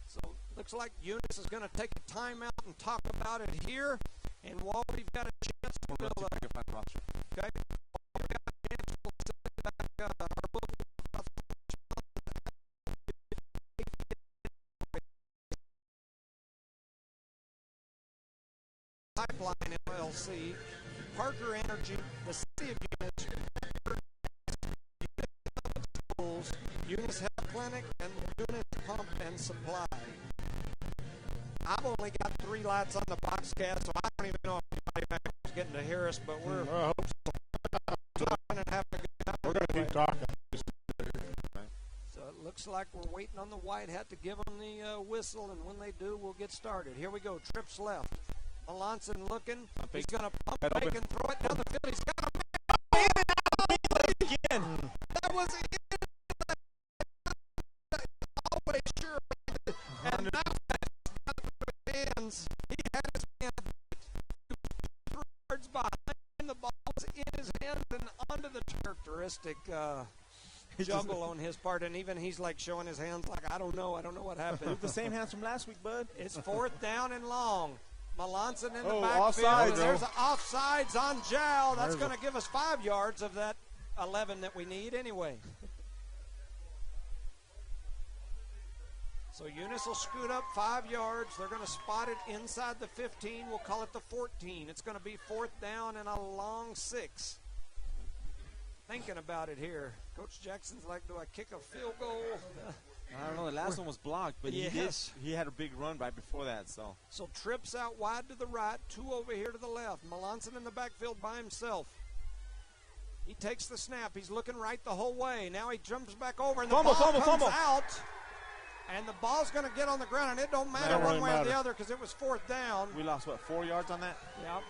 So looks like Eunice is going to take a timeout and talk about it here. And while we've got a chance, we'll okay. While we've got a chance, we'll sit back Pipeline LLC, Parker Energy, the City of Eunice, Schools, Eunice Health Clinic, and Eunice Pump and Supply. I've only got 3 lights on the box cast, so I don't even know if anybody back is getting to hear us, but we're talking and having a good time. We're going to keep talking. So it looks like we're waiting on the Whitehead to give them the whistle, and when they do, we'll get started. Here we go. Trips left. Melanson looking. He's going to pump fake and throw it down the field. He's got a man again. That was always sure. And now hands. He had his hand 3 yards behind. The ball was in his hands and onto the characteristic juggle on his part, and even he's like showing his hands like, I don't know what happened. The same hands from last week, bud. It's 4th down and long. Melanson in the backfield. Offsides, and there's offsides on Jow. That's going to give us 5 yards of that 11 that we need anyway. So Eunice will scoot up 5 yards. They're going to spot it inside the 15. We'll call it the 14. It's going to be 4th down and a long 6. Thinking about it here. Coach Jackson's like, do I kick a field goal? I don't know. The last one was blocked, but yes. He had a big run right before that. So trips out wide to the right, 2 over here to the left. Melanson in the backfield by himself. He takes the snap. He's looking right the whole way. Now he jumps back over, and the ball comes out. And the ball's going to get on the ground, and it don't matter one way or the other because it was 4th down. We lost, 4 yards on that? Yep.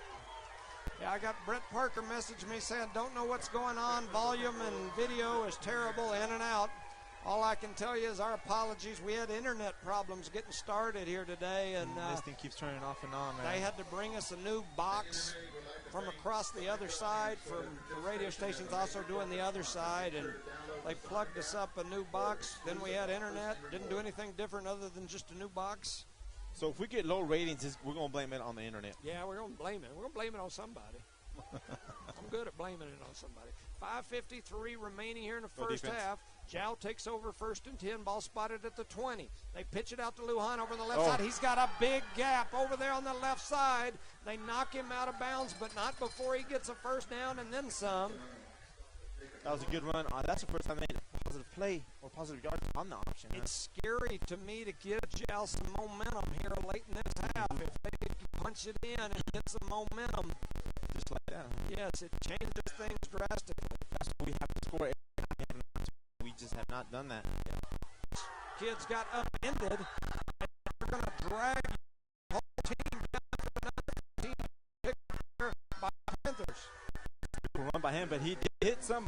Yeah, I got Brett Parker message me saying, don't know what's going on. Volume and video is terrible, in and out. All I can tell you is our apologies. We had internet problems getting started here today, and this thing keeps turning off and on, man. They had to bring us a new box from across the other side, from the radio stations also doing the other side, and they plugged us up a new box. Then we had internet. Didn't do anything different other than just a new box. So if we get low ratings, we're going to blame it on the internet. Yeah, we're going to blame it. We're going to blame it on somebody. I'm good at blaming it on somebody. 5:53 remaining here in the first half. Jow takes over 1st and 10. Ball spotted at the 20. They pitch it out to Lujan over the left side. He's got a big gap over there on the left side. They knock him out of bounds, but not before he gets a first down and then some. That was a good run. That's the first time they made a positive play or positive yard on the option. It's scary to me to give Jow some momentum here late in this half. If they could punch it in and get some momentum. Just like that. Yes, it changes things drastically. That's what we have to score. We just have not done that. Kids got upended. And they're going to drag the whole team down to another team picked by Panthers. Run by him, but he did hit some.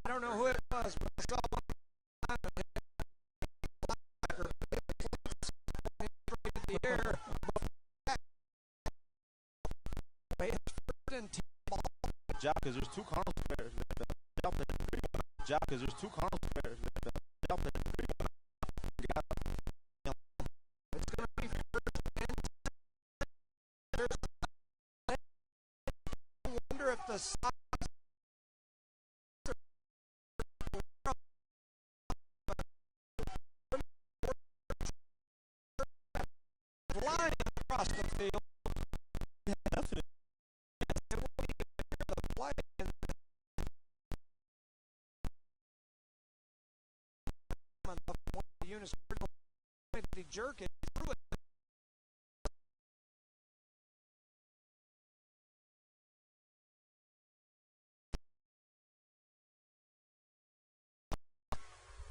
I don't know who it was, but I saw one in the air. Job because there's two Cardinals players. Job because there's two Cardinals players. It's going to be first and 10. I wonder if the Sox flying across the field. Yeah, nothing. Eunice Football, he jerk it through it.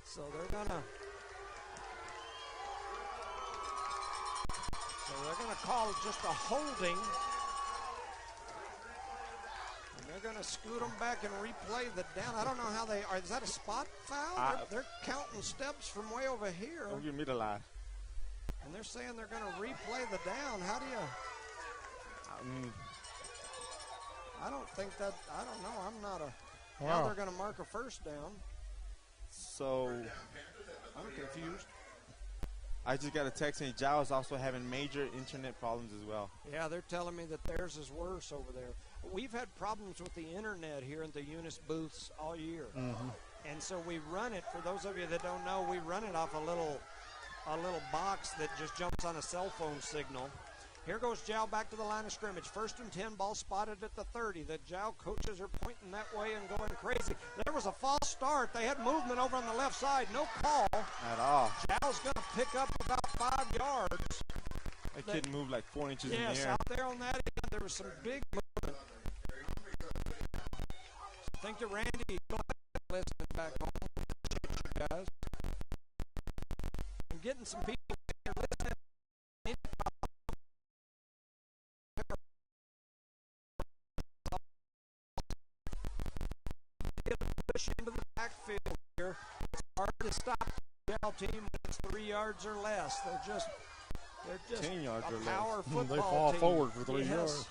So they're gonna call just a holding. They're going to scoot them back and replay the down. I don't know how they are. Is that a spot foul? They're counting steps from way over here. Don't give me the lie. And they're saying they're going to replay the down. How do you? I don't think that. I don't know. I'm not a. Wow. Now they're going to mark a first down. So I'm confused. I just got a text saying Jow is also having major internet problems as well. Yeah, they're telling me that theirs is worse over there. We've had problems with the internet here in the Eunice booths all year. Mm-hmm. And so we run it, for those of you that don't know, we run it off a little box that just jumps on a cell phone signal. Here goes Jow back to the line of scrimmage. 1st and 10, ball spotted at the 30. The Jow coaches are pointing that way and going crazy. There was a false start. They had movement over on the left side. No call. At all. Jow's going to pick up about 5 yards. That kid moved like 4 inches in the air. Yes, out there on that end, there was some big movement. I think that Randy is listening back home. You guys. I'm getting some people here listening. Push into the backfield here. It's hard to stop the Jow team when it's 3 yards or less. They're just 10 yards a or power less. football They fall team. forward for 3 yards.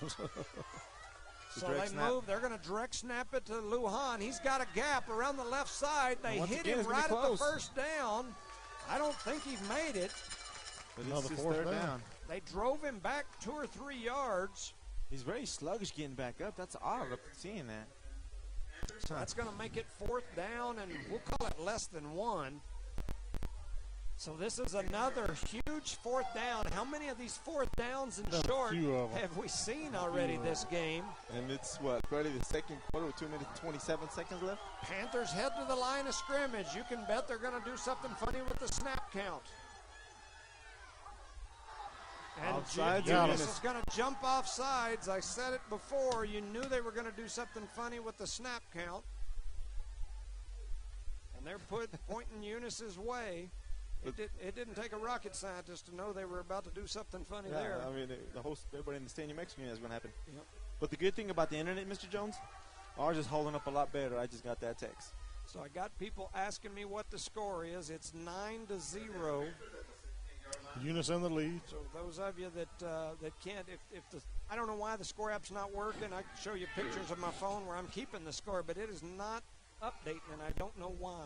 So they move. They're going to direct snap it to Lujan. He's got a gap around the left side. They hit him right at the first down. I don't think he made it. But it's his third down. They drove him back 2 or 3 yards. He's very sluggish getting back up. That's odd seeing that. So that's going to make it 4th down, and we'll call it less than 1. So this is another huge 4th down. How many of these 4th downs and short have we seen already this game? And it's barely the second quarter with 2 minutes and 27 seconds left. Panthers head to the line of scrimmage. You can bet they're going to do something funny with the snap count. And Eunice is going to jump off sides. I said it before. You knew they were going to do something funny with the snap count. And they're pointing Eunice's way. It didn't take a rocket scientist to know they were about to do something funny there. I mean, everybody in the stadium Mexican is going to happen. Yep. But the good thing about the internet, Mr. Jones, ours is holding up a lot better. I just got that text. So I got people asking me what the score is. It's 9-0. Eunice in the lead. So those of you that can't, if the I don't know why the score app's not working. I can show you pictures of my phone where I'm keeping the score, but it is not updating, and I don't know why.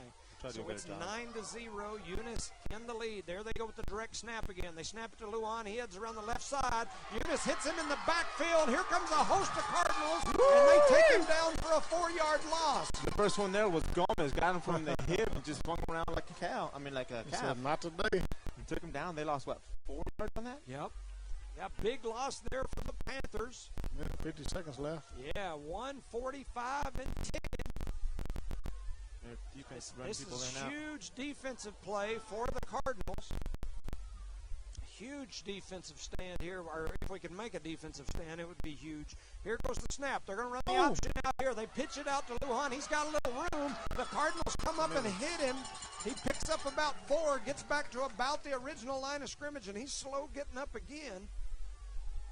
So it's 9-0. Eunice in the lead. There they go with the direct snap again. They snap it to Luan. He heads around the left side. Eunice hits him in the backfield. Here comes a host of Cardinals, and they take him down for a 4-yard loss. The first one there was Gomez. Got him from the hip and just swung around like a cow. I mean, like a calf. Said, not today. He took him down. They lost, what, 4 yards on that? Yep. Yeah, big loss there for the Panthers. 50 seconds left. Yeah, 1:45 and 10. Defense this is huge defensive play for the Cardinals. Huge defensive stand here, or if we can make a defensive stand, it would be huge. Here goes the snap. They're going to run the option out here. They pitch it out to Lujan. He's got a little room. The Cardinals come up and hit him. He picks up about 4, gets back to about the original line of scrimmage, and he's slow getting up again.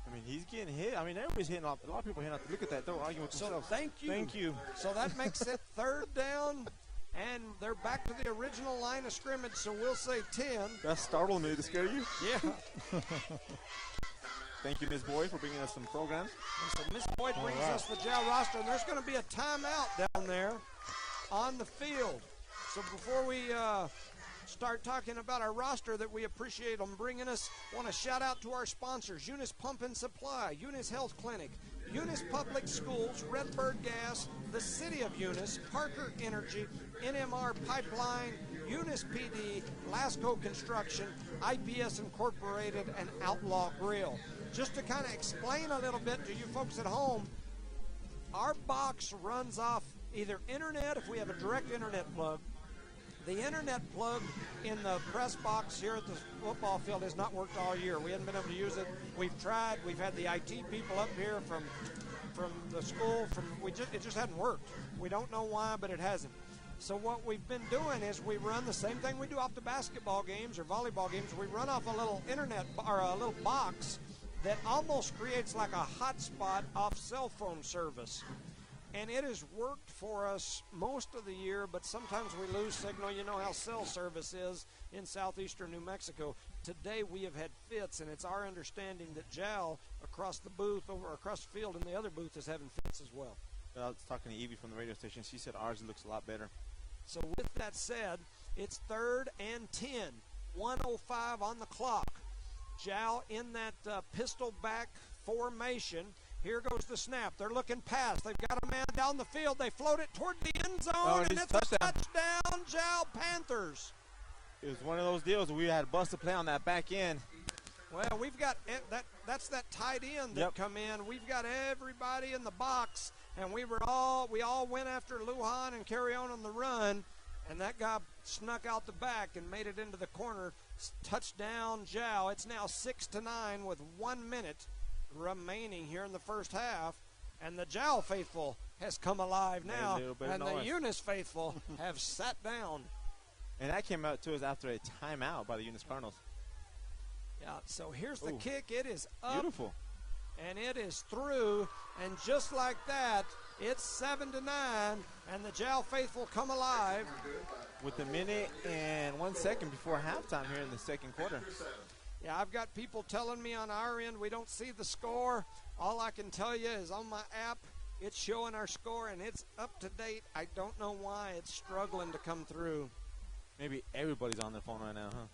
I mean, he's getting hit. I mean, everybody's hitting off. A lot of people hitting off. Look at that. They're arguing with themselves. Thank you. Thank you. So that makes it 3rd down. And they're back to the original line of scrimmage, so we'll say 10. That startled me to scare you. Yeah. Thank you, Ms. Boyd, for bringing us some programs. So Ms. Boyd brings us the JAL roster, and there's going to be a timeout down there on the field. So before we start talking about our roster that we appreciate them bringing us, I want to shout out to our sponsors, Eunice Pump and Supply, Eunice Health Clinic, Eunice Public Schools, Redbird Gas, the City of Eunice, Parker Energy, NMR Pipeline, Eunice PD, Lasco Construction, IPS Incorporated, and Outlaw Grill. Just to kind of explain a little bit to you folks at home, our box runs off either internet, if we have a direct internet plug. The internet plug in the press box here at the football field has not worked all year. We haven't been able to use it. We've tried. We've had the IT people up here from the school. It just hadn't worked. We don't know why, but it hasn't. So what we've been doing is we run the same thing we do off the basketball games or volleyball games. We run off a little internet or a little box that almost creates like a hotspot off cell phone service. And it has worked for us most of the year, but sometimes we lose signal. You know how cell service is in southeastern New Mexico. Today we have had fits, and it's our understanding that JAL across the booth, over across the field in the other booth, is having fits as well. I was talking to Evie from the radio station. She said ours looks a lot better. So with that said, it's 3rd and 10, 1:05 on the clock. JAL in that pistol back formation. Here goes the snap. They're looking past. They've got a man down the field. They float it toward the end zone, and it's a touchdown, JAL Panthers. It was one of those deals where we had busted play on that back end. Well, we've got that's that tight end that come in. We've got everybody in the box, and we all went after Lujan and carry on the run, and that guy snuck out the back and made it into the corner. Touchdown, JAL. It's now 6-9 with 1 minute remaining here in the first half, and the JAL faithful has come alive now, and the Eunice faithful have sat down. And that came out to us after a timeout by the Eunice Cardinals. Yeah, so here's the kick. It is up. Beautiful. And it is through, and just like that, it's 7-9, and the JAL faithful come alive. With a minute and 1 second before halftime here in the second quarter. Yeah, I've got people telling me on our end we don't see the score. All I can tell you is on my app, it's showing our score, and it's up to date. I don't know why it's struggling to come through. Maybe everybody's on their phone right now, huh?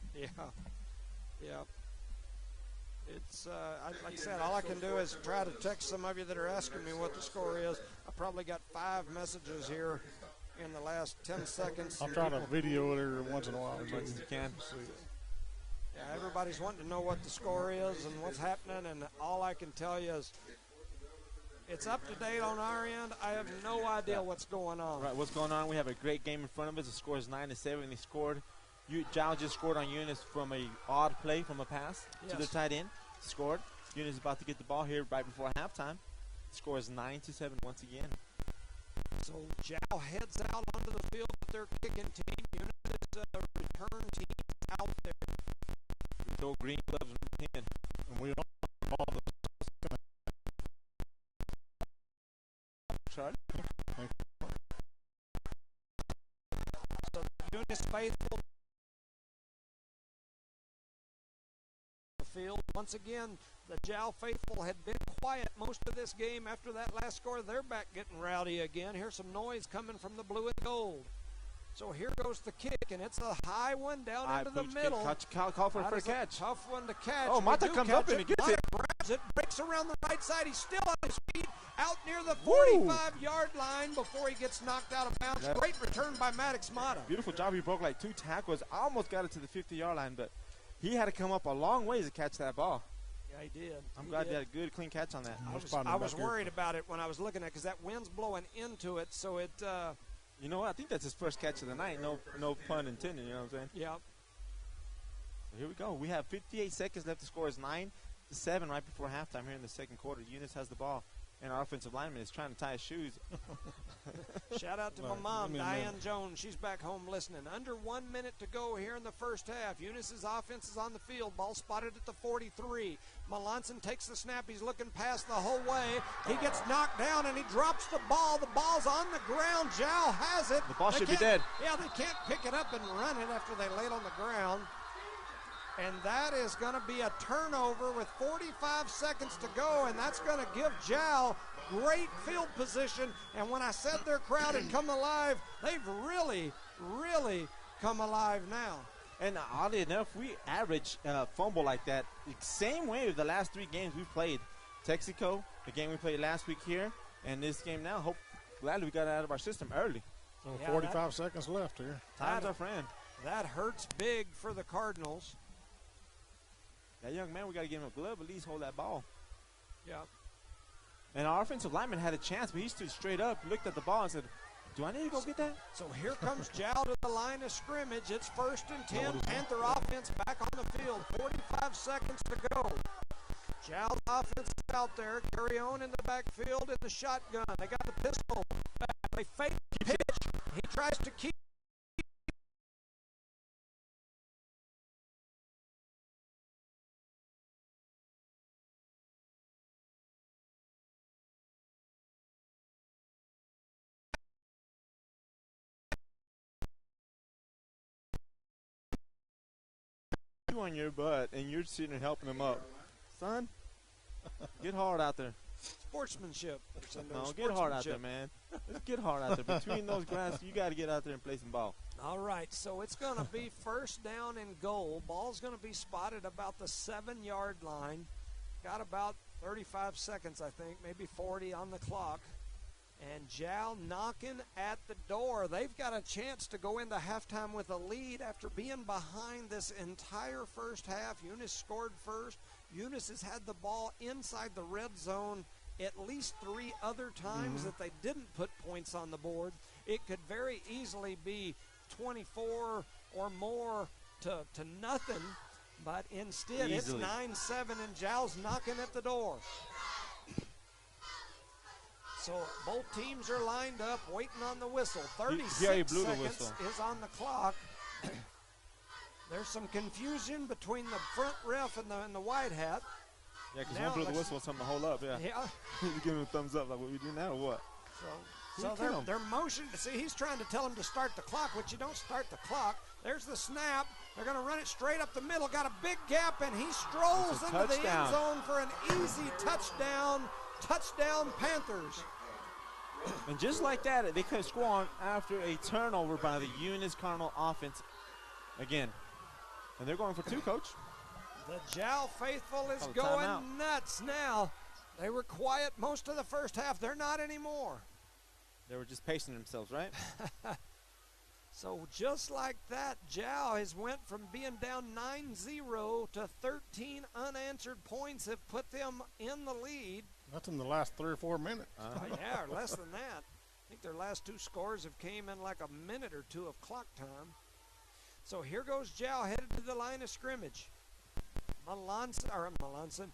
Yeah. It's, like I said, all I can do is try to text some of you that are asking me what the score is. I probably got 5 messages here in the last 10 seconds. I'm trying to video it every once in a while. As much as you can. Yeah, everybody's wanting to know what the score is and what's happening, and all I can tell you is it's up to date on our end. I have no idea what's going on. Right, what's going on? We have a great game in front of us. The score is 9-7. They scored. JAL just scored on Eunice from a odd play from a pass to the tight end. Scored. Eunice is about to get the ball here right before halftime. The score is 9-7 once again. So JAL heads out onto the field with their kicking team. Eunice is a return team out there. Joe Green gloves number 10. And we all the Charlie. Eunice Faithful. Field. Once again, the Jow Faithful had been quiet most of this game. After that last score, they're back getting rowdy again. Here's some noise coming from the blue and gold. So here goes the kick, and it's a high one down into the middle. Call for a catch. Tough one to catch. Oh, Mata comes up and he gets it. Grabs it, breaks around the right side. He's still on his feet, out near the 45-yard line before he gets knocked out of bounds. Great return by Maddox Mata. Beautiful job. He broke like 2 tackles. Almost got it to the 50-yard line, but he had to come up a long ways to catch that ball. Yeah, he did. I'm glad he had a good, clean catch on that. I was worried about it when I was looking at it because that wind's blowing into it, so it you know what? I think that's his first catch of the night. No pun intended, you know what I'm saying? Yeah. So here we go. We have 58 seconds left. The score is 9-7 right before halftime here in the second quarter. Eunice has the ball, and our offensive lineman is trying to tie his shoes. Shout out to my mom, Diane Jones. She's back home listening. Under 1 minute to go here in the first half. Eunice's offense is on the field. Ball spotted at the 43. Melanson takes the snap. He's looking past the whole way. He gets knocked down, and he drops the ball. The ball's on the ground. Jow has it. The ball should be dead. Yeah, they can't pick it up and run it after they lay it on the ground. And that is going to be a turnover with 45 seconds to go, and that's going to give Jow great field position. And when I said their crowd had come alive, they've really, really come alive now. And oddly enough, we average fumble like that the same way with the last 3 games we've played. Texaco, the game we played last week here, and this game now. Glad we got it out of our system early. So 45 seconds left here. Time's our friend. That hurts big for the Cardinals. That young man, we got to give him a glove, at least hold that ball. Yeah. And our offensive lineman had a chance, but he stood straight up, looked at the ball, and said, do I need to go get that? So here comes Jow to the line of scrimmage. It's 1st and 10. Panther offense back on the field. 45 seconds to go. Jow's offense is out there. Carry on in the backfield in the shotgun. They got the pistol back. They fake pitch. He tries to keep. You on your butt, and you're sitting there helping him up. Son, get hard out there. Sportsmanship. No, get hard out there, man. Let's get hard out there. Between those grass, you got to get out there and play some ball. All right, so it's going to be 1st down and goal. Ball's going to be spotted about the 7-yard line. Got about 35 seconds, I think, maybe 40 on the clock. And Jow knocking at the door. They've got a chance to go into halftime with a lead after being behind this entire first half. Eunice scored first. Eunice has had the ball inside the red zone at least 3 other times that they didn't put points on the board. It could very easily be 24 or more to nothing, but instead it's 9-7 and Jow's knocking at the door. So both teams are lined up, waiting on the whistle. 36 seconds is on the clock. There's some confusion between the front ref and the white hat. Yeah, because one blew the whistle, something to hold up, yeah. You give him a thumbs up, like what we do now or what? So they're motioning. See, he's trying to tell him to start the clock, which you don't start the clock. There's the snap. They're going to run it straight up the middle. Got a big gap, and he strolls into the end zone for an easy touchdown. Touchdown, Panthers. And just like that, they could score on after a turnover by the Eunice Cardinal offense again. And they're going for 2, Coach. The Jow faithful is going nuts now. They were quiet most of the first half. They're not anymore. They were just pacing themselves, right? So just like that, Jow has went from being down 9-0 to 13 unanswered points have put them in the lead. That's in the last 3 or 4 minutes. Yeah, or less than that. I think their last 2 scores have came in like a minute or 2 of clock time. So here goes Jow headed to the line of scrimmage. Melanson,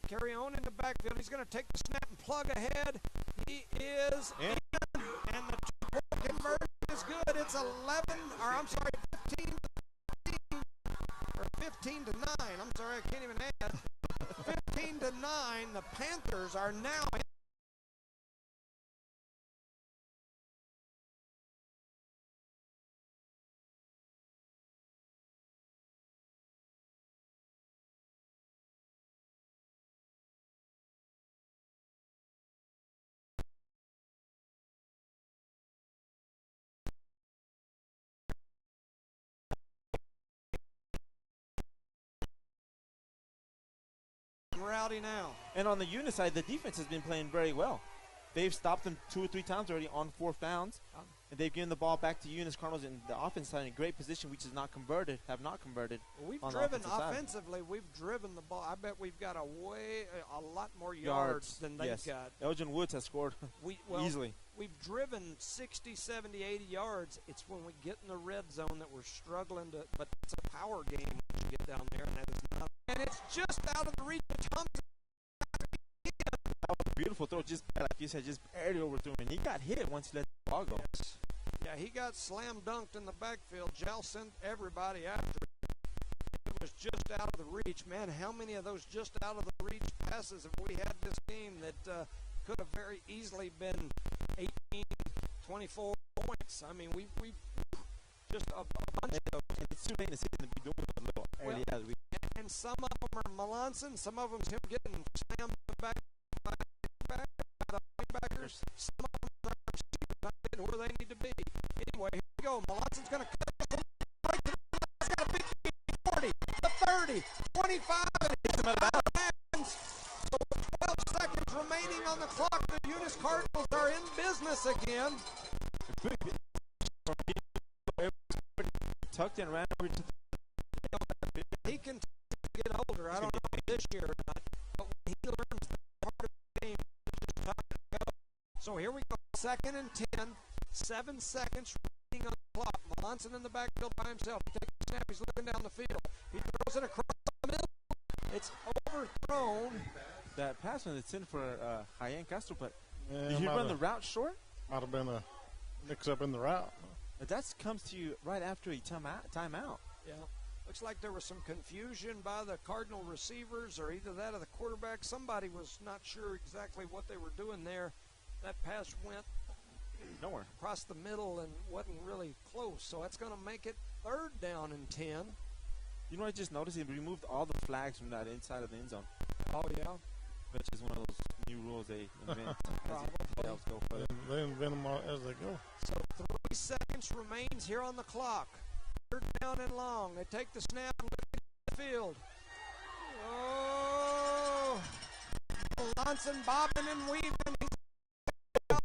carry on in the backfield. He's going to take the snap and plug ahead. He is in, and the 2-point conversion is good. It's 15 to 9. I'm sorry, I can't even add. 15 to 9. The Panthers are now in and rowdy now. And on the Eunice side, the defense has been playing very well. They've stopped them 2 or 3 times already on 4th downs. And they've given the ball back to Eunice Cardinals in the offense side in a great position, which is not converted, have not converted. We've on driven the offensively. We've driven the ball. I bet we've got a lot more yards than they've got. Elgin Woods has scored easily. We've driven 60, 70, 80 yards. It's when we get in the red zone that we're struggling to. But it's a power game once you get down there, and that is not. And it's just out of the reach of Thompson. That was a beautiful throw, just like you said, just barely overthrew him, and he got hit once he let the ball go. Yes. Yeah, he got slam dunked in the backfield. Jal sent everybody after him. It was just out of the reach. Man, how many of those just out of the reach passes have we had this game that could have very easily been 18, 24 points? I mean, we've just a bunch of those. And it's too late in the season to be doing a little early as we. And some of them are Melanson, some of them's him getting slammed in the back by the linebackers. Some of them are receivers not getting where they need to be. Anyway, here we go. Melanson's going to cut right to the left. He's got a big 40, the 30, 25, and he's out of bounds. So with 12 seconds remaining on the clock, the Eunice Cardinals are in business again. Tucked in, ran over to he can get older. I don't know if this year or not, but when he learns that part of the game, it's just time to go. So here we go, 2nd and 10, 7 seconds remaining on the clock. Melanson in the backfield by himself. He takes the snap. He's looking down the field. He throws it across the middle. It's overthrown. That pass when it's in for Hyen Castro, but Yeah, did he run the route short? Might have been a mix-up in the route. But that comes to you right after a timeout. Yeah. Looks like there was some confusion by the Cardinal receivers or either that or the quarterback. Somebody was not sure exactly what they were doing there. That pass went nowhere across the middle and wasn't really close. So that's going to make it 3rd down and 10. You know what I just noticed? He removed all the flags from that inside of the end zone. Oh, yeah? Which is one of those new rules they invent. Probably. Go further. They invent them as they go. So 3 seconds remains here on the clock. 3rd down and long. They take the snap and look at the field. Oh! Melanson bobbing and weaving.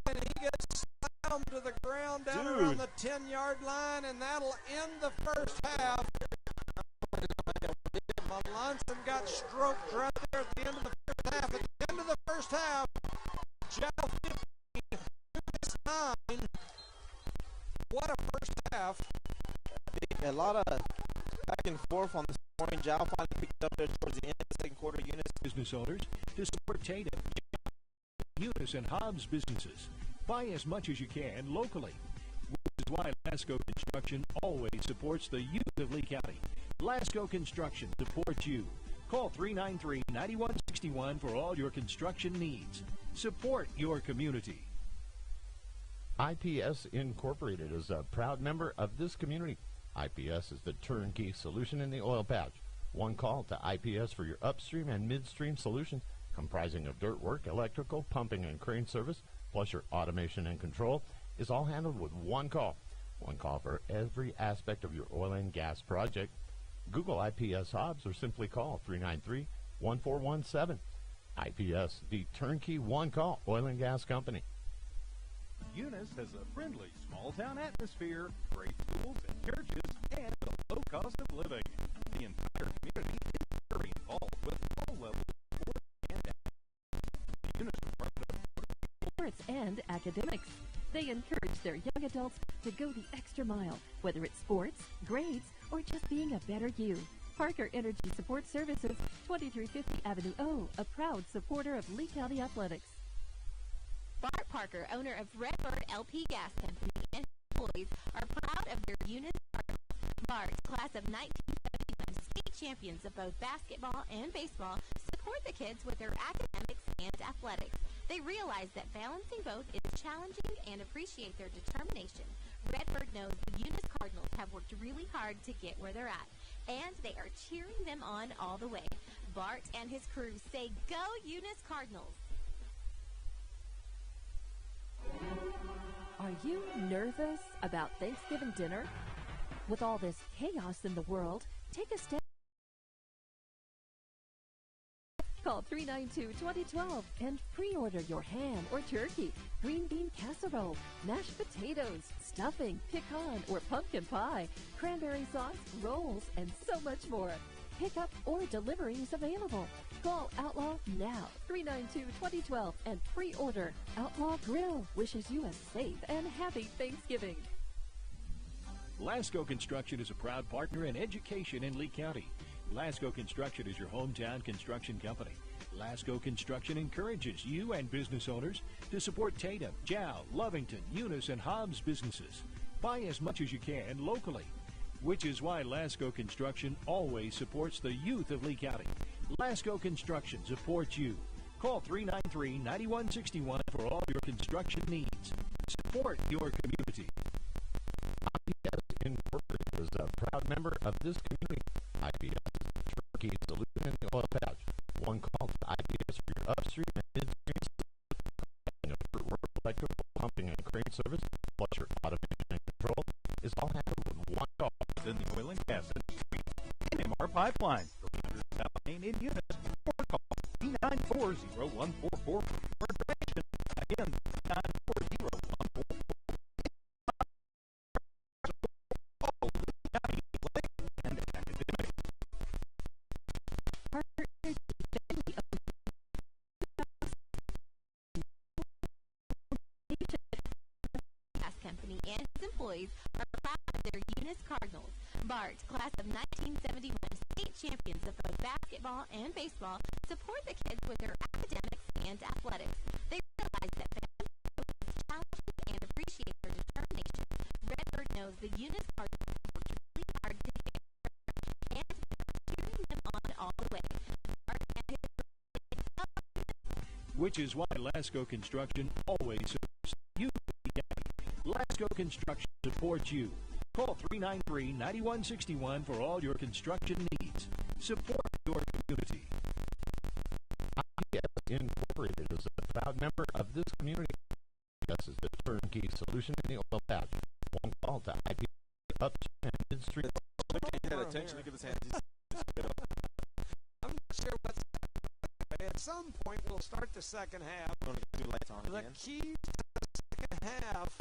And he gets slammed to the ground down around the 10-yard line, and that'll end the first half. Melanson got stroked right there at the end of the first half. At the end of the first half, Jal 15, Eunice 9. What a first half. A lot of back and forth on the scoring. Jal finally picked it up there towards the end of the 2nd quarter. Eunice. Business owners to support Tatum, Eunice, and Hobbs businesses. Buy as much as you can locally, which is why Lasco Construction always supports the youth of Lee County. Lasco Construction supports you. Call 393-9161 for all your construction needs. Support your community. IPS Incorporated is a proud member of this community. IPS is the turnkey solution in the oil patch. One call to IPS for your upstream and midstream solutions, comprising of dirt work, electrical, pumping, and crane service, plus your automation and control, is all handled with one call. One call for every aspect of your oil and gas project. Google IPS Hobbs or simply call 393-1417. IPS, the turnkey one-call oil and gas company. Eunice has a friendly small-town atmosphere, great schools and churches, and a low cost of living. The entire community is very involved with all levels of sports and academics. Eunice Department of Sports and academics. They encourage their young adults to go the extra mile, whether it's sports, grades, or just being a better you. Parker Energy Support Services, 2350 Avenue O, a proud supporter of Lee County Athletics. Bart Parker, owner of Redbird LP Gas Company, and his employees are proud of their Eunice Cardinals. Bart's class of 1979 state champions of both basketball and baseball support the kids with their academics and athletics. They realize that balancing both is challenging and appreciate their determination. Redbird knows the Eunice Cardinals have worked really hard to get where they're at, and they are cheering them on all the way. Bart and his crew say, "Go Eunice Cardinals!" Are you nervous about Thanksgiving dinner? With all this chaos in the world, take a step. Call Call 392-2012 and pre-order your ham or turkey, green bean casserole, mashed potatoes, stuffing, pecan or pumpkin pie, cranberry sauce, rolls, and so much more. Pickup or delivery is available. Call Outlaw now, 392-2012, and pre-order. Outlaw Grill wishes you a safe and happy Thanksgiving. Lasco Construction is a proud partner in education in Lee County. Lasco Construction is your hometown construction company. Lasco Construction encourages you and business owners to support Tatum, Jow, Lovington, Eunice, and Hobbs businesses. Buy as much as you can locally, which is why Lasco Construction always supports the youth of Lee County. Lasco Construction supports you. Call 393-9161 for all your construction needs. Support your community. IPS Incorporated is a proud member of this community. IPS is the turnkey solution in the oil patch. One call to IPS for your upstream and midstream solution. Electrical pumping and crane service, plus your automation and control, is all handled with one call. In the oil and gas industry, NMR Pipeline, 300 South Main in Eunice, or call 394-0144 for information. Again, 394-0144. And academic. Parker Energy family Gas Company and its employees are proud of their Eunice Cardinals. Bart, class of 1971, state champions of both basketball and baseball, support the kids with their academics and athletics. They realize that fans face challenges and appreciate their determination. Redbird knows the Eunice Cardinals worked really hard to get there, and they're cheering them on all the way. Bart and his Which is why Lasco Construction always supports you. Lasco Construction supports you. Call 393-9161 for all your construction needs. Support your community. IPS Incorporated is a proud member of this community. IPS is the turnkey solution in the oil patch. One call to IPS upstream and midstream. Look at that attention. Look at his hands. I'm not sure what's happening. At some point, we'll start the second half. I'm going to do lights on The again. key to the second half,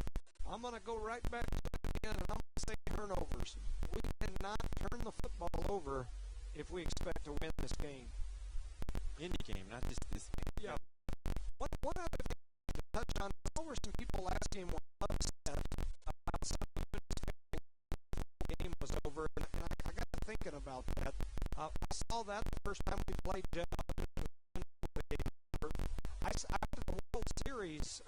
I'm going to go right back to it again, and I'm going to say turnovers. We cannot turn the football over if we expect to win this game. Any game, not just this game. Yeah. One other thing to touch on, there were some people last game were upset about some of the game was over, and I got to thinking about that. I saw that the first time we played Jeff. After the World Series,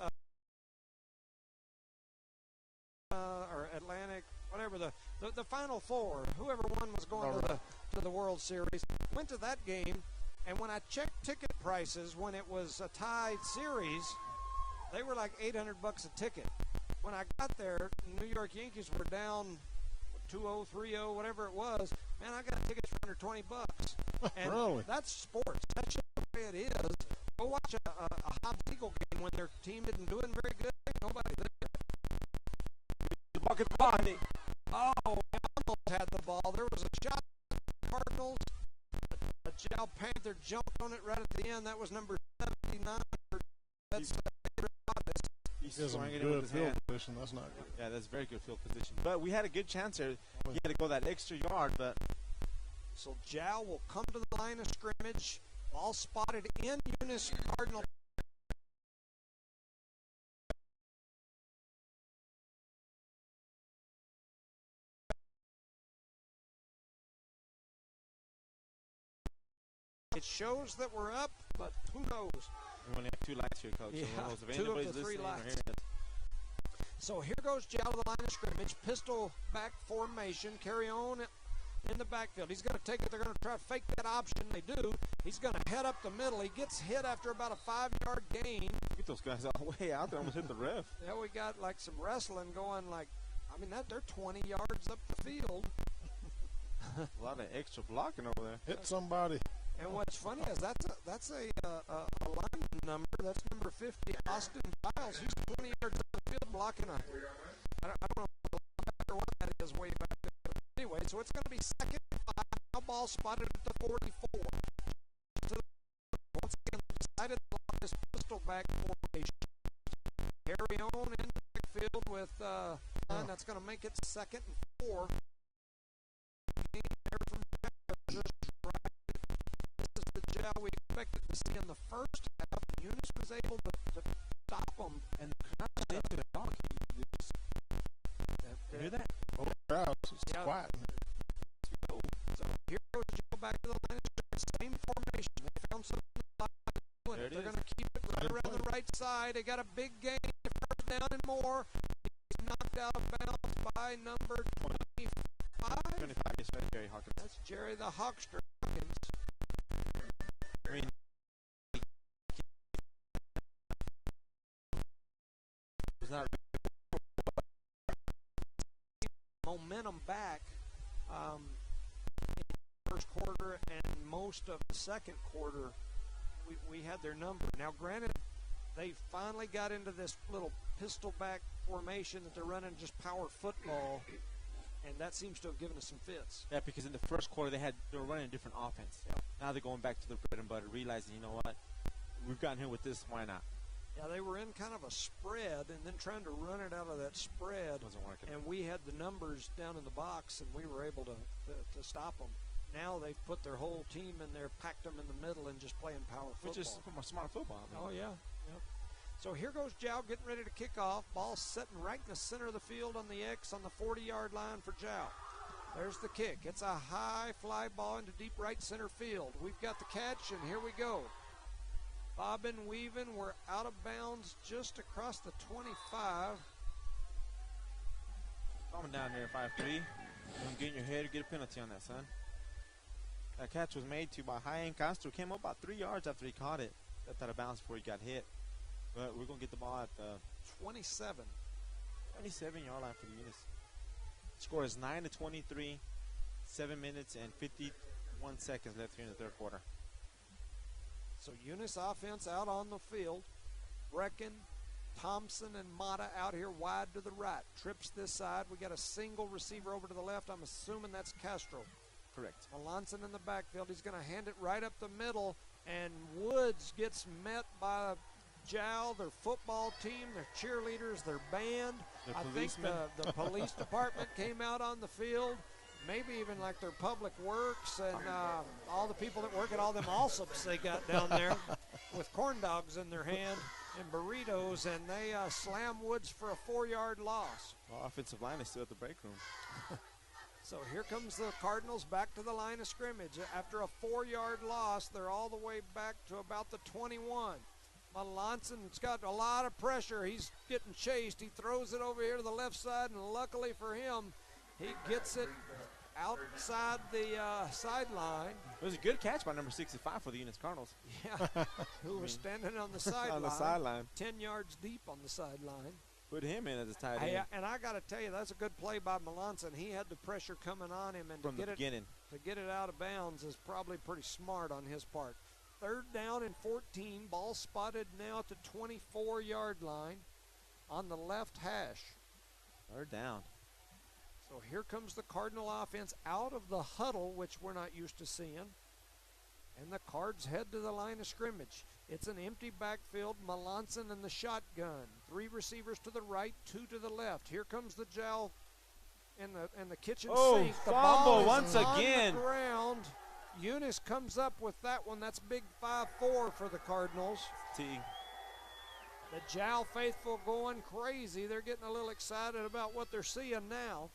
or Atlantic, whatever the Final Four, whoever won was going to the World Series. Went to that game, and when I checked ticket prices, when it was a tied series, they were like $800 a ticket. When I got there, New York Yankees were down 2-0, 3-0, whatever it was. Man, I got tickets for under $20. And Really? that's sports. That's just the way it is. Go watch a Hobbs Eagle game when their team isn't doing very good. Ain't nobody there. Bucket body. Oh, we almost had the ball. There was a shot at the Cardinals. A Jow Panther jumped on it right at the end. That was number 79. That's He's He has a swinging it good with his field hand. position. That's not good. Yeah, that's very good field position. But we had a good chance there. He had to go that extra yard, but So Jow will come to the line of scrimmage. Ball spotted in Eunice Cardinal. It shows that we're up, but who knows? we only have two lights here, Coach. Yeah, so who knows if two of anybody's the three listening or lights. hearing this. So here goes Jow to the line of scrimmage. Pistol back formation. Carry on in the backfield. He's going to take it. They're going to try to fake that option. They do. He's going to head up the middle. He gets hit after about a 5-yard gain. Get those guys all the way out there. Almost hit the ref. Yeah, we got like some wrestling going. Like, I mean, they're 20 yards up the field. A lot of extra blocking over there. Hit somebody. And what's funny is that's a lineman number. That's number 50, Austin Giles. He's 20 yards up the field blocking a. I don't know what that is way back there. Anyway, so it's going to be second and 5. Now ball spotted at the 44. To the back formation. Carry on in the backfield with that's going to make it 2nd and 4. Game there from Jack. This is the gel we expected to see in the first half. Eunice was able to stop them. And into the dog. You hear that? Oh, crowds. It's quiet. So here goes Joe back to the line. Same formation. They found something. They're going to keep it right around the right side. They got a big gain, first down and more. He's knocked out of bounds by number 25. 25, yes, right, Jerry Hawkins. That's Jerry the Hawkster Hawkins. I mean, it's not momentum back in the first quarter and most of the second quarter. We had their number. Now, granted, they finally got into this little pistol back formation that they're running, just power football, and that seems to have given us some fits. Yeah, because in the first quarter they were running a different offense. Yeah. Now they're going back to the bread and butter, realizing, you know what, we've gotten here with this, why not? Yeah, they were in kind of a spread and then trying to run it out of that spread. Wasn't working. And we had the numbers down in the box, and we were able to stop them. Now they've put their whole team in there, packed them in the middle, and just playing power football. Which is smart football. I mean. Oh, yeah. Yep. So here goes Jow getting ready to kick off. Ball sitting right in the center of the field on the X on the 40-yard line for Jow. There's the kick. It's a high fly ball into deep right center field. We've got the catch, and here we go. Bobbin, weaving. We're out of bounds just across the 25. Coming down there, 5'3". Don't get in your head or get a penalty on that, son. That catch was made by High Castro. Came up about 3 yards after he caught it. Stepped out of bounds before he got hit. But we're going to get the ball at the 27. 27-yard line for the Eunice. Score is 9-23. 7 minutes and 51 seconds left here in the third quarter. So Eunice offense out on the field. Brecken, Thompson, and Mata out here wide to the right. Trips this side. We got a single receiver over to the left. I'm assuming that's Castro. Correct. Melanson in the backfield. He's going to hand it right up the middle, and Woods gets met by Jow, their football team, their cheerleaders, their band. I think the police department came out on the field, maybe even like their public works and all the people that work at all them Allsops they got down there with corn dogs in their hand and burritos, and they slam Woods for a 4-yard loss. Well, offensive line is still at the break room. So here comes the Cardinals back to the line of scrimmage. After a 4-yard loss, they're all the way back to about the 21. Melanson's got a lot of pressure. He's getting chased. He throws it over here to the left side, and luckily for him, he gets it outside the sideline. It was a good catch by number 65 for the Eunice Cardinals. Yeah, who was standing on the sideline. On the sideline. 10 yards deep on the sideline. Put him in as a tight end. And I got to tell you, that's a good play by Melanson. He had the pressure coming on him, and from the beginning. To get it out of bounds is probably pretty smart on his part. 3rd down and 14. Ball spotted now at the 24-yard line on the left hash. 3rd down. So here comes the Cardinal offense out of the huddle, which we're not used to seeing. And the Cards head to the line of scrimmage. It's an empty backfield. Melanson in the shotgun. 3 receivers to the right, 2 to the left. Here comes the Jowl in the kitchen sink. The ball is once on again. The ground. Eunice comes up with that one. That's big 5-4 for the Cardinals. The Jowl faithful going crazy. They're getting a little excited about what they're seeing now.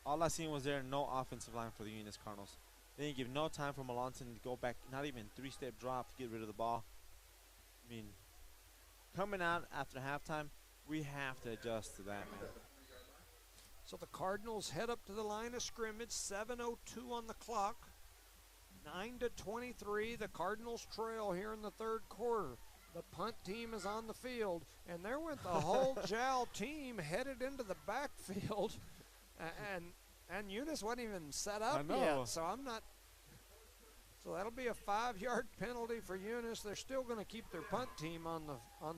All I seen was there no offensive line for the Eunice Cardinals. They didn't give no time for Melanson to go back, not even 3-step drop to get rid of the ball. I mean, coming out after halftime, we have to adjust to that, man. So the Cardinals head up to the line of scrimmage, 7:02 on the clock. 9-23, the Cardinals trail here in the third quarter. The punt team is on the field, and there went the whole Jowl team headed into the backfield, and Eunice wasn't even set up yet, so I'm not. So that'll be a 5-yard penalty for Eunice. They're still going to keep their punt team on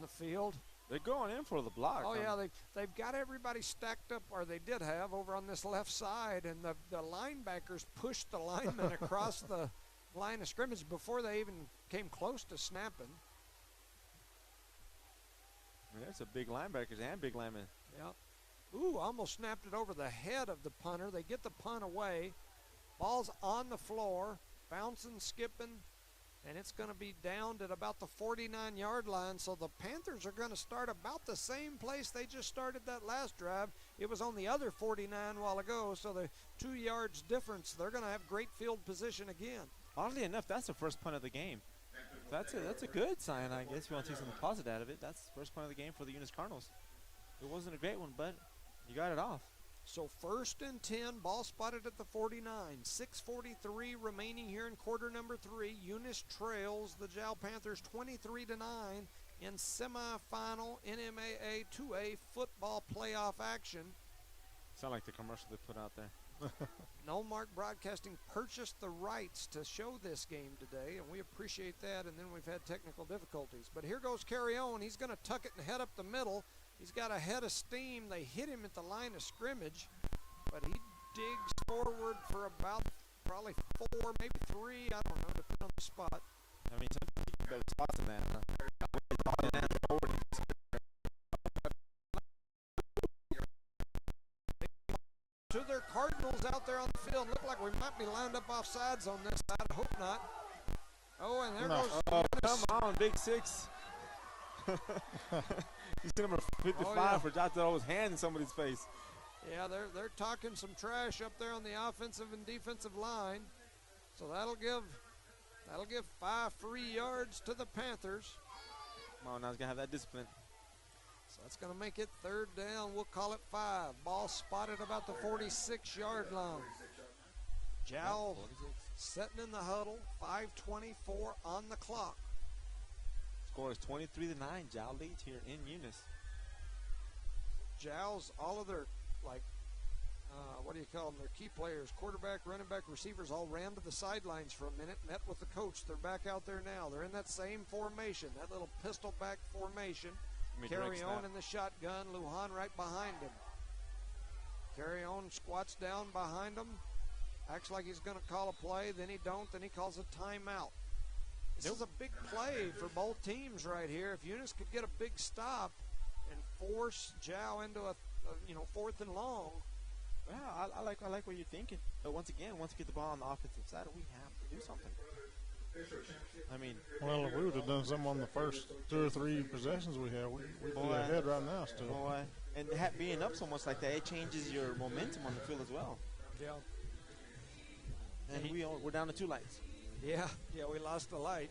the field. They're going in for the block. Oh, yeah, they've got everybody stacked up, or they did have, over on this left side, and the linebackers pushed the linemen across the line of scrimmage before they even came close to snapping. There's a big linebackers and big linemen. Yeah. Ooh, almost snapped it over the head of the punter. They get the punt away. Ball's on the floor, bouncing, skipping, and it's going to be down at about the 49-yard line. So the Panthers are going to start about the same place they just started that last drive. It was on the other 49 a while ago, so the 2 yards difference. They're going to have great field position again. Oddly enough, that's the first punt of the game. That's a good sign, I guess, if you want to take something positive out of it. That's the first punt of the game for the Eunice Cardinals. It wasn't a great one, but you got it off. So 1st and 10, ball spotted at the 49. 6:43 remaining here in quarter number 3. Eunice trails the Jow Panthers 23-9 in semifinal NMAA 2A football playoff action. Sound like the commercial they put out there. Nullmark Broadcasting purchased the rights to show this game today, and we appreciate that, and then we've had technical difficulties. But here goes Carrion. He's going to tuck it and head up the middle. He's got a head of steam. They hit him at the line of scrimmage, but he digs forward for about probably 4, maybe 3, I don't know, depending on the spot. I mean, some people better spots than that, huh? To their Cardinals out there on the field. Look like we might be lined up off sides on this side. I hope not. Oh, and there goes. Oh, come on, Big 6. He's number 55 for Josh to throw his hand in somebody's face. Yeah, they're talking some trash up there on the offensive and defensive line. So that'll give 5 free yards to the Panthers. Come on, now he's gonna have that discipline. So that's gonna make it 3rd down. We'll call it 5. Ball spotted about the 46-yard line. Jowl sitting in the huddle. 5:24 on the clock. Score is 23-9. Jowl leads here in Eunice. Jowls, all of their, what do you call them, their key players, quarterback, running back, receivers, all ran to the sidelines for a minute, met with the coach. They're back out there now. They're in that same formation, that little pistol back formation. Carry on in the shotgun. Lujan right behind him. Carry on squats down behind him. Acts like he's going to call a play. Then he don't. Then he calls a timeout. This is a big play for both teams right here. If Eunice could get a big stop and force Jow into a 4th and long. Well, I like what you're thinking. But once again, once we get the ball on the offensive side, we have to do something. I mean, well, if we would have done something on the first 2 or 3 possessions we had, we'd be ahead right now still. Boy, and being up so much like that, it changes your momentum on the field as well. Yeah. And we're down to 2 lights. Yeah, we lost the light.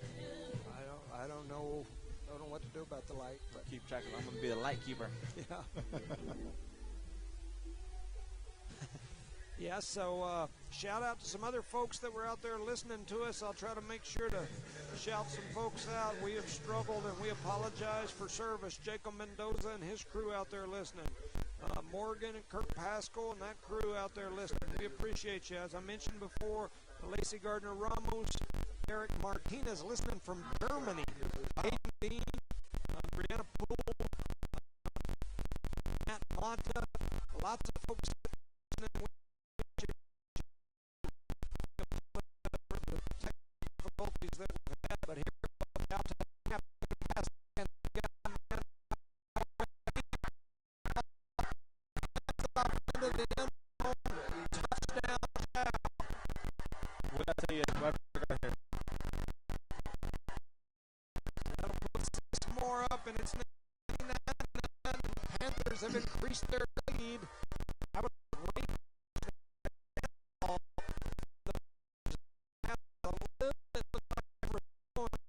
I don't know what to do about the light. But keep track of it. I'm going to be the light keeper. Yeah. Yeah, so shout out to some other folks that were out there listening to us. I'll try to make sure to shout some folks out. We have struggled, and we apologize for service. Jacob Mendoza and his crew out there listening. Morgan and Kirk Pascal and that crew out there listening. We appreciate you. As I mentioned before, Lacey Gardner-Ramos, Eric Martinez listening from Germany. Hayden Dean, Brianna Poole, Matt Monta, lots of folks listening. The difficulties that we've had, but here out to the pass and into the end zone. Touchdown. What did I tell you? That'll put 6 more up, and it's 99. The Panthers have increased their lead. I would rate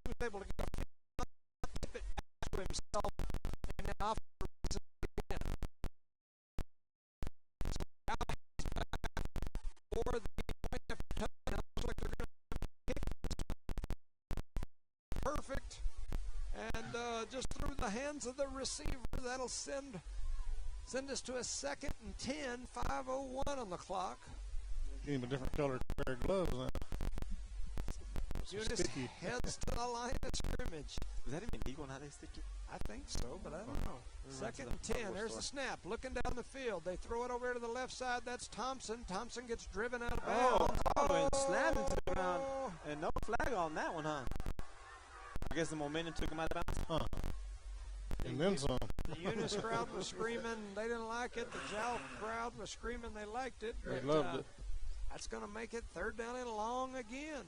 he was able to get it to himself and then off again. So now he's back for the point after touchdown. Looks like they're going to kick this perfect, and just through the hands of the receiver, that'll send us to a 2nd and 10. 5:01 on the clock. Give him a different color pair of gloves now. Eunice heads to the line of scrimmage. Is that even legal how they stick it? I think so, but I don't know. 2nd and 10. There's the snap. Looking down the field. They throw it over to the left side. That's Thompson. Thompson gets driven out of bounds. And slammed into the ground. And no flag on that one, huh? I guess the momentum took him out of bounds. And then some. The Eunice crowd was screaming they didn't like it. The Jowl crowd was screaming they liked it. They loved it. That's going to make it 3rd down and long again.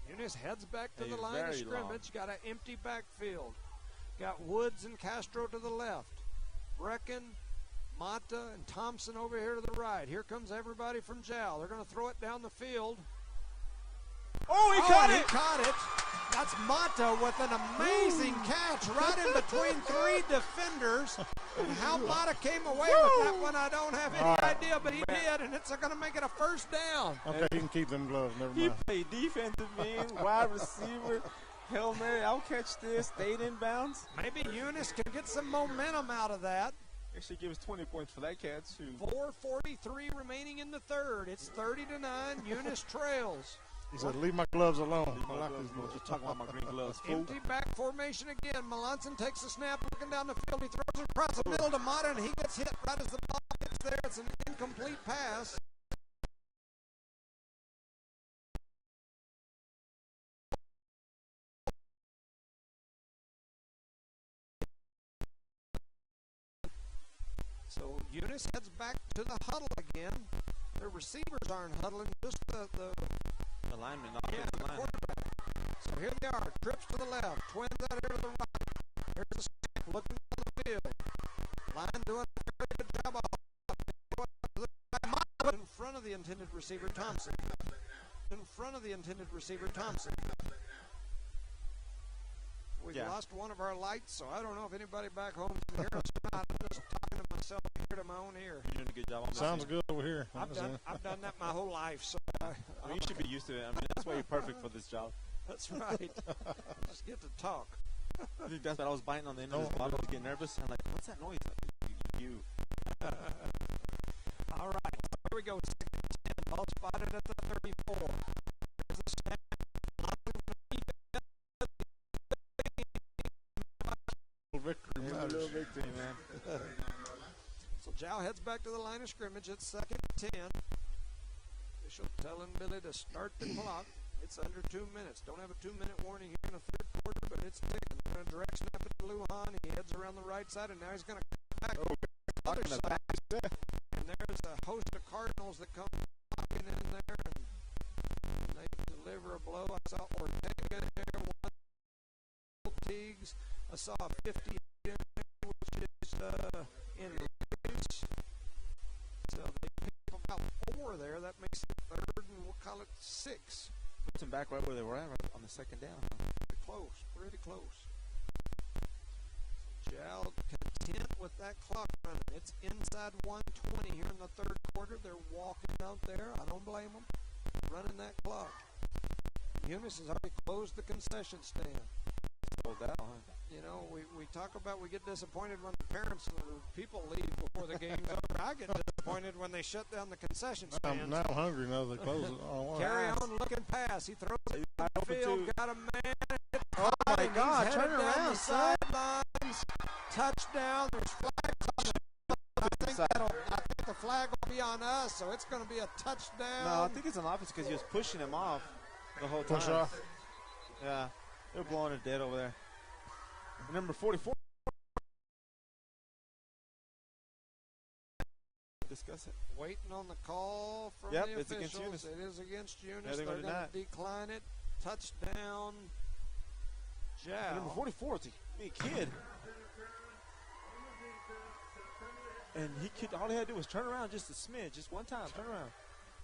Eunice heads back to the line of scrimmage. Got an empty backfield. Got Woods and Castro to the left. Brecken, Mata, and Thompson over here to the right. Here comes everybody from Jowl. They're going to throw it down the field. Oh, he caught it! He caught it. That's Mata with an amazing catch right in between 3 defenders. And how Mata came away with that one, I don't have any idea, but he did, and it's going to make it a 1st down. Okay, he can keep them gloves. Never He mind. played defensive end, wide receiver, Hail Mary, I'll catch this, stayed in bounds. Maybe Eunice can get some momentum out of that. Actually give us 20 points for that catch, too. 4:43 remaining in the 3rd. It's 30-9. Eunice trails. He said, leave my gloves alone. I like these What gloves. you talking about, my green gloves, fool? Empty back formation again. Melanson takes the snap, looking down the field. He throws it across the middle to Mata, and he gets hit right as the ball gets there. It's an incomplete pass. So Eunice heads back to the huddle again. Their receivers aren't huddling, just the lineman, the quarterback. So here they are, trips to the left, twins out here to the right. Here's the snap, looking down the field. Line doing a very good job in front of the intended receiver, Thompson. In front of the intended receiver, Thompson. We've lost one of our lights, so I don't know if anybody back home can hear us or not. I'm just talking to myself here to my own ear. You're doing a good job on that. Sounds good over here. I've done that my whole life, so you should be used to it. I mean, that's why you're perfect for this job. That's right. Just get to talk. I think that's what I was biting on the end of this bottle to get nervous. I'm like, what's that noise? You. All right. Here we go. 2nd and 10. Ball spotted at the 34. Here's the snap. Little victory, man. So Jowl heads back to the line of scrimmage. It's 2nd and 10. Official telling Billy to start the clock. It's under 2 minutes. Don't have a 2-minute warning here in the 3rd quarter, but it's ticking. They're going to direct snap it to Lujan. He heads around the right side, and now he's going to come back to the other side. And there's a host of Cardinals that come walking in there, and they deliver a blow. I saw Ortega there, one Teagues. I saw a 50 there, which is in race. So they pick up about 4 there. That makes it 3rd, and we'll call it 6. Puts them back right where they were at, right on the 2nd down. Pretty close. Jowl content with that clock running. It's inside 120 here in the 3rd quarter. They're walking out there. I don't blame them. Running that clock. Eunice has already closed the concession stand. Sold out, huh? You know, we talk about we get disappointed when the parents and the people leave before the game's over. I get disappointed when they shut down the concession stand. Now I'm hungry now they close it all at once. Carry on, looking pass. He throws it down the field. Got a man. Oh my God! He's Turn headed down around, the son. sidelines. Touchdown. There's flags on the I think the flag will be on us, so it's going to be a touchdown. No, I think it's an offense because he was pushing him off the whole time. Push off. Yeah, they're blowing it dead over there. Number 44. Discuss it. Waiting on the call from Yep, the it's against officials. Eunice. It is against Eunice. Yeah, they're they're gonna going to decline it. Touchdown. Jowl. Number 44 is a kid. And he could, all he had to do was turn around just a smidge, just one time, turn around.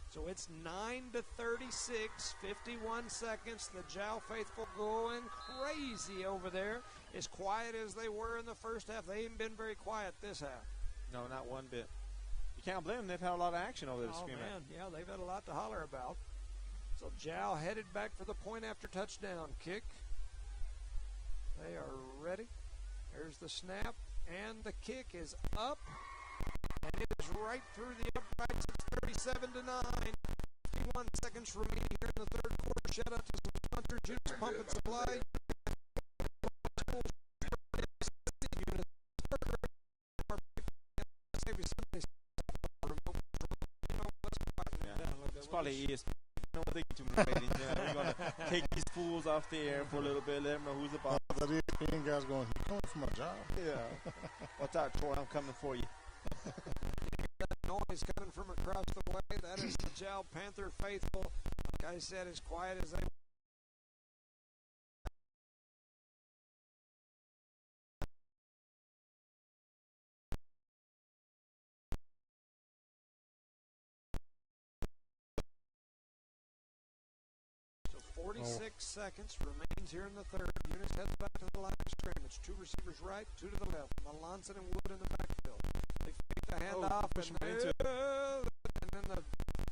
So it's 9-36, 51 seconds. The Jowl faithful going crazy over there. As quiet as they were in the first half, they haven't been very quiet this half. No, not one bit. You can't blame them. They've had a lot of action over there to Oh, scream man, at. yeah, they've had a lot to holler about. So Jowl headed back for the point after touchdown kick. They are ready. There's the snap, and the kick is up, and it is right through the uprights. It's 37-9. 51 seconds remaining here in the 3rd quarter. Shout out to some sponsors, Juice Pump and Supply. It's probably ESPN. You know what they get too many ratings. We're going to take these fools off the air for a little bit, let them know who's the boss. ESPN guys going, "You coming for my job?" Yeah. Watch out, Troy. I'm coming for you. That noise coming from across the way. That is the Jal Panther faithful. Like I said, as quiet as they. 46 seconds remains here in the third. Eunice heads back to the line of scrimmage. Two receivers right, two to the left. Melanson and Wood in the backfield. They fake the handoff, and then the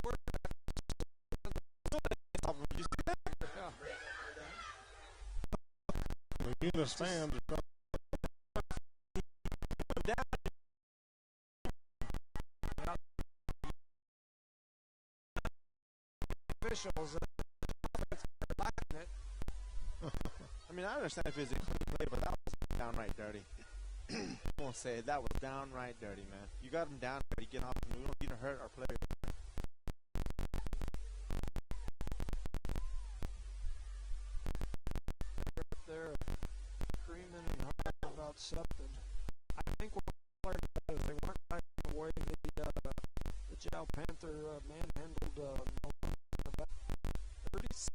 quarterback. You see that? Yeah. The Eunice fans are coming. Officials. I mean, I understand if it's a clean play, but that was downright dirty. I'm going to say it. That was downright dirty, man. You got him down, but you get off, and we don't need to hurt our players. They're screaming and hollering about something. I think what they weren't liking the way the Jal Panther manhandled the back. 36.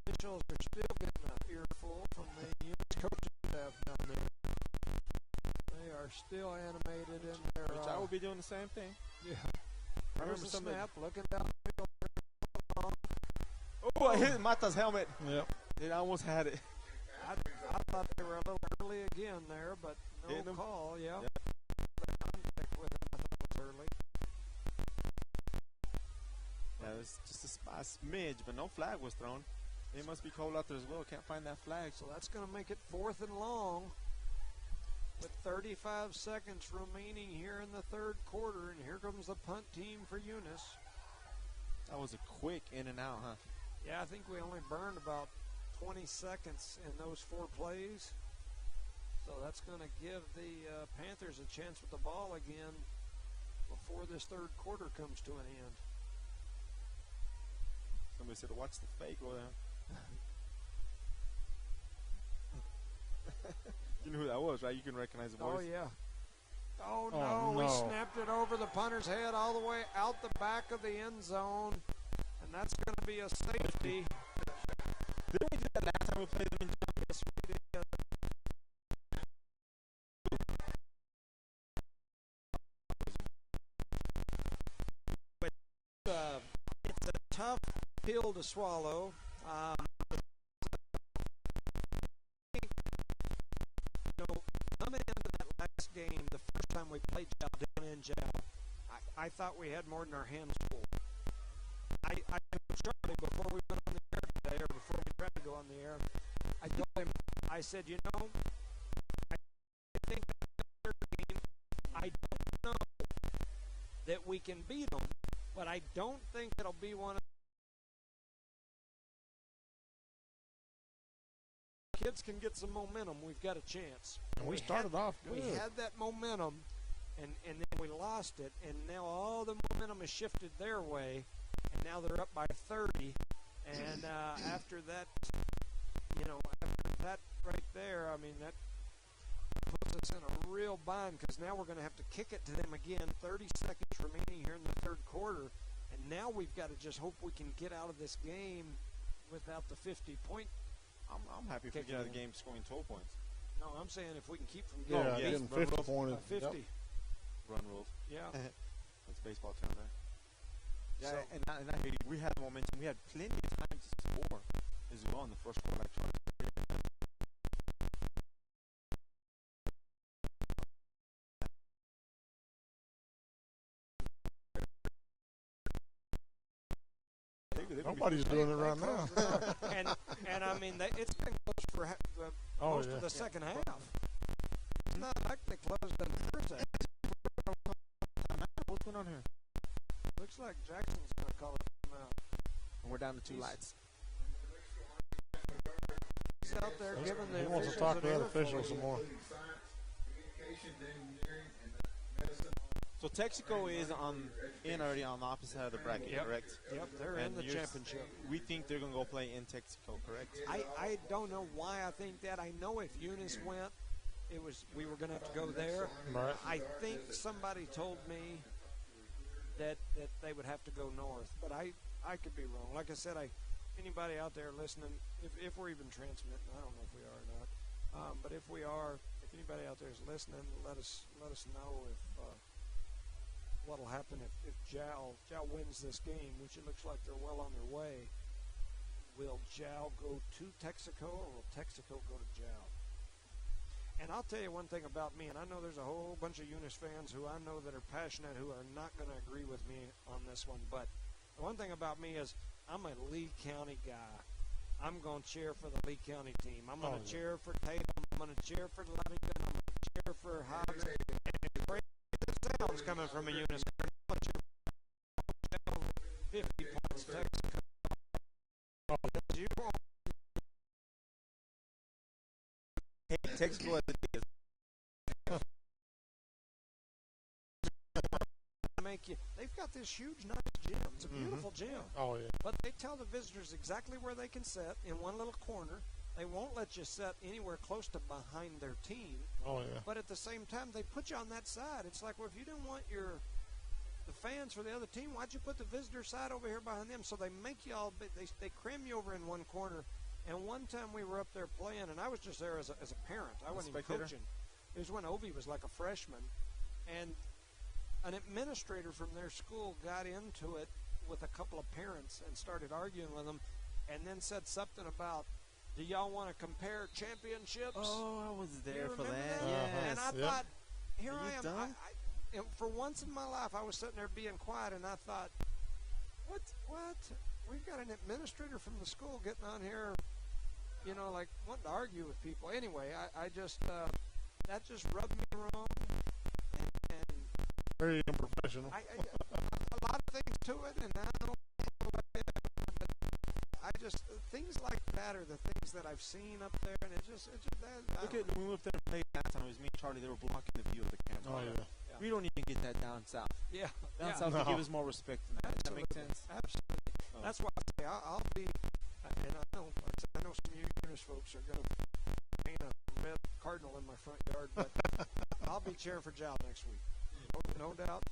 Officials are still getting an earful from the Eunice coaching staff down there. They are still animated in their. Which I will be doing the same thing. Yeah. I remember There's a somebody. snap looking down the field. Oh, I hit Mata's helmet. Yep. It almost had it. I thought they were a little early again there, but no call. Yeah. Yep. Contact with him, I thought was early. Yeah, it was just a smidge, but no flag was thrown. It must be cold out there as well. Can't find that flag. So that's going to make it 4th and long with 35 seconds remaining here in the third quarter. And here comes the punt team for Eunice. That was a quick in and out, huh? Yeah, I think we only burned about 20 seconds in those 4 plays. So that's going to give the Panthers a chance with the ball again before this third quarter comes to an end. Somebody said, watch the fake go down. You know who that was, right? You can recognize the voice. Oh, yeah. Oh, no. We snapped it over the punter's head all the way out the back of the end zone. And that's going to be a safety. Didn't we do that last time we played them in John? Yes, we did. It's a tough pill to swallow. Coming into that last game, the first time we played Jal down in Jal, I thought we had more than our hands full. I told Charlie before we went on the air today, or before we tried to go on the air, I told him, I said, I think I don't know that we can beat them, but I don't think it'll be one of kids can get some momentum, we've got a chance. And we started off good. We had that momentum, and then we lost it, and now all the momentum has shifted their way, and now they're up by 30. And after that, after that right there, I mean, that puts us in a real bind because now we're going to have to kick it to them again. 30 seconds remaining here in the third quarter, and now we've got to just hope we can get out of this game without the 50-point. I'm happy if we get out of the game scoring 12 points. No, I'm saying if we can keep from getting getting 50 points. 50. Yep. Run rules. Yeah. That's baseball term there. Yeah, So, and I hear you. We had momentum. We had plenty of time to score as well in the first quarter, like Charlie said. Nobody's doing it right now. and I mean, it's been close for most of the second half. It's not like they closed in the first half. What's going on here? Looks like Jackson's going to call it out. And we're down to 2 lights. He's out there giving the He wants to talk to that official some more. So Texaco is already on the opposite side of the bracket, correct? Yep, they're in the championship. We think they're going to go play in Texaco, correct? I don't know why I think that. I know if Eunice went, we were going to have to go there. Right. I think somebody told me that they would have to go north, but I could be wrong. Like I said, anybody out there listening, if we're even transmitting, I don't know if we are or not, but if we are, if anybody out there is listening, let us know if what'll happen if Jal wins this game, which it looks like they're well on their way. Will Jal go to Texaco, or will Texaco go to Jal? And I'll tell you one thing about me, and I know there's a whole bunch of Eunice fans who I know that are passionate who are not going to agree with me on this one, but the one thing about me is I'm a Lee County guy. I'm going to cheer for the Lee County team. I'm going to cheer for Tatum. I'm going to cheer for Levington. I'm going to cheer for Hobbs. And it's crazy as it sounds coming from a Eunice fan, I'm going to cheer for 50 points Texas. You won't hate Texaco as it is. They've got this huge, nice gym. It's a beautiful gym. Oh, yeah. But they tell the visitors exactly where they can sit in one little corner. They won't let you sit anywhere close to behind their team. Oh, yeah. But at the same time, they put you on that side. It's like, well, if you didn't want the fans for the other team, why'd you put the visitor side over here behind them? So they make you all they cram you over in one corner. And one time we were up there playing, and I was just there as a parent. I wasn't even coaching. It was when Ovi was like a freshman. And an administrator from their school got into it with a couple of parents and started arguing with them, and then said something about, do y'all want to compare championships? Oh, I was there for that. Yes. And I thought, here Are I you am. done? And for once in my life, I was sitting there being quiet, and I thought, what? We've got an administrator from the school getting on here, like wanting to argue with people. Anyway, I just, that just rubbed me wrong. And very unprofessional. A lot of things to it, and I don't know, but things like that are the things that I've seen up there, and it's just that. Look at when we went there and played last time. It was me and Charlie. They were blocking the view of the camera. Oh, yeah. We don't even get that down south. Yeah. Down south, they give us more respect. Does that make sense? Absolutely. Oh. That's why I say I'll be, and I know some Eunice folks are going to paint a red cardinal in my front yard, but I'll be cheering for Jal next week. No doubt.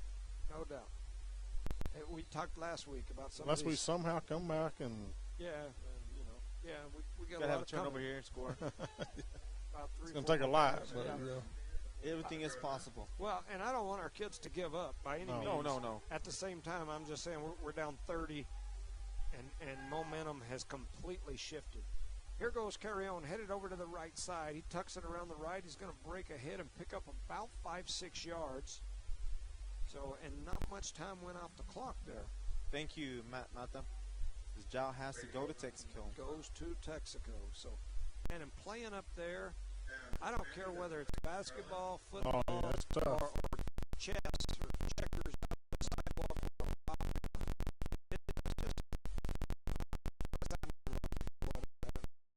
We talked last week about some. Unless we somehow come back and. Yeah, we got gotta a have lot a turnover here and score. It's gonna take a lot, but everything is possible. Well, and I don't want our kids to give up by any means. No. At the same time, I'm just saying we're down 30, and momentum has completely shifted. Here goes Carrion, headed over to the right side. He tucks it around the right. He's going to break ahead and pick up about 5-6 yards. So, and not much time went off the clock there. Thank you, Matt Mata. Jal has to go to Texaco. Goes to Texaco. So, and in playing up there, I don't care whether it's basketball, football, or chess or checkers up the sidewalk.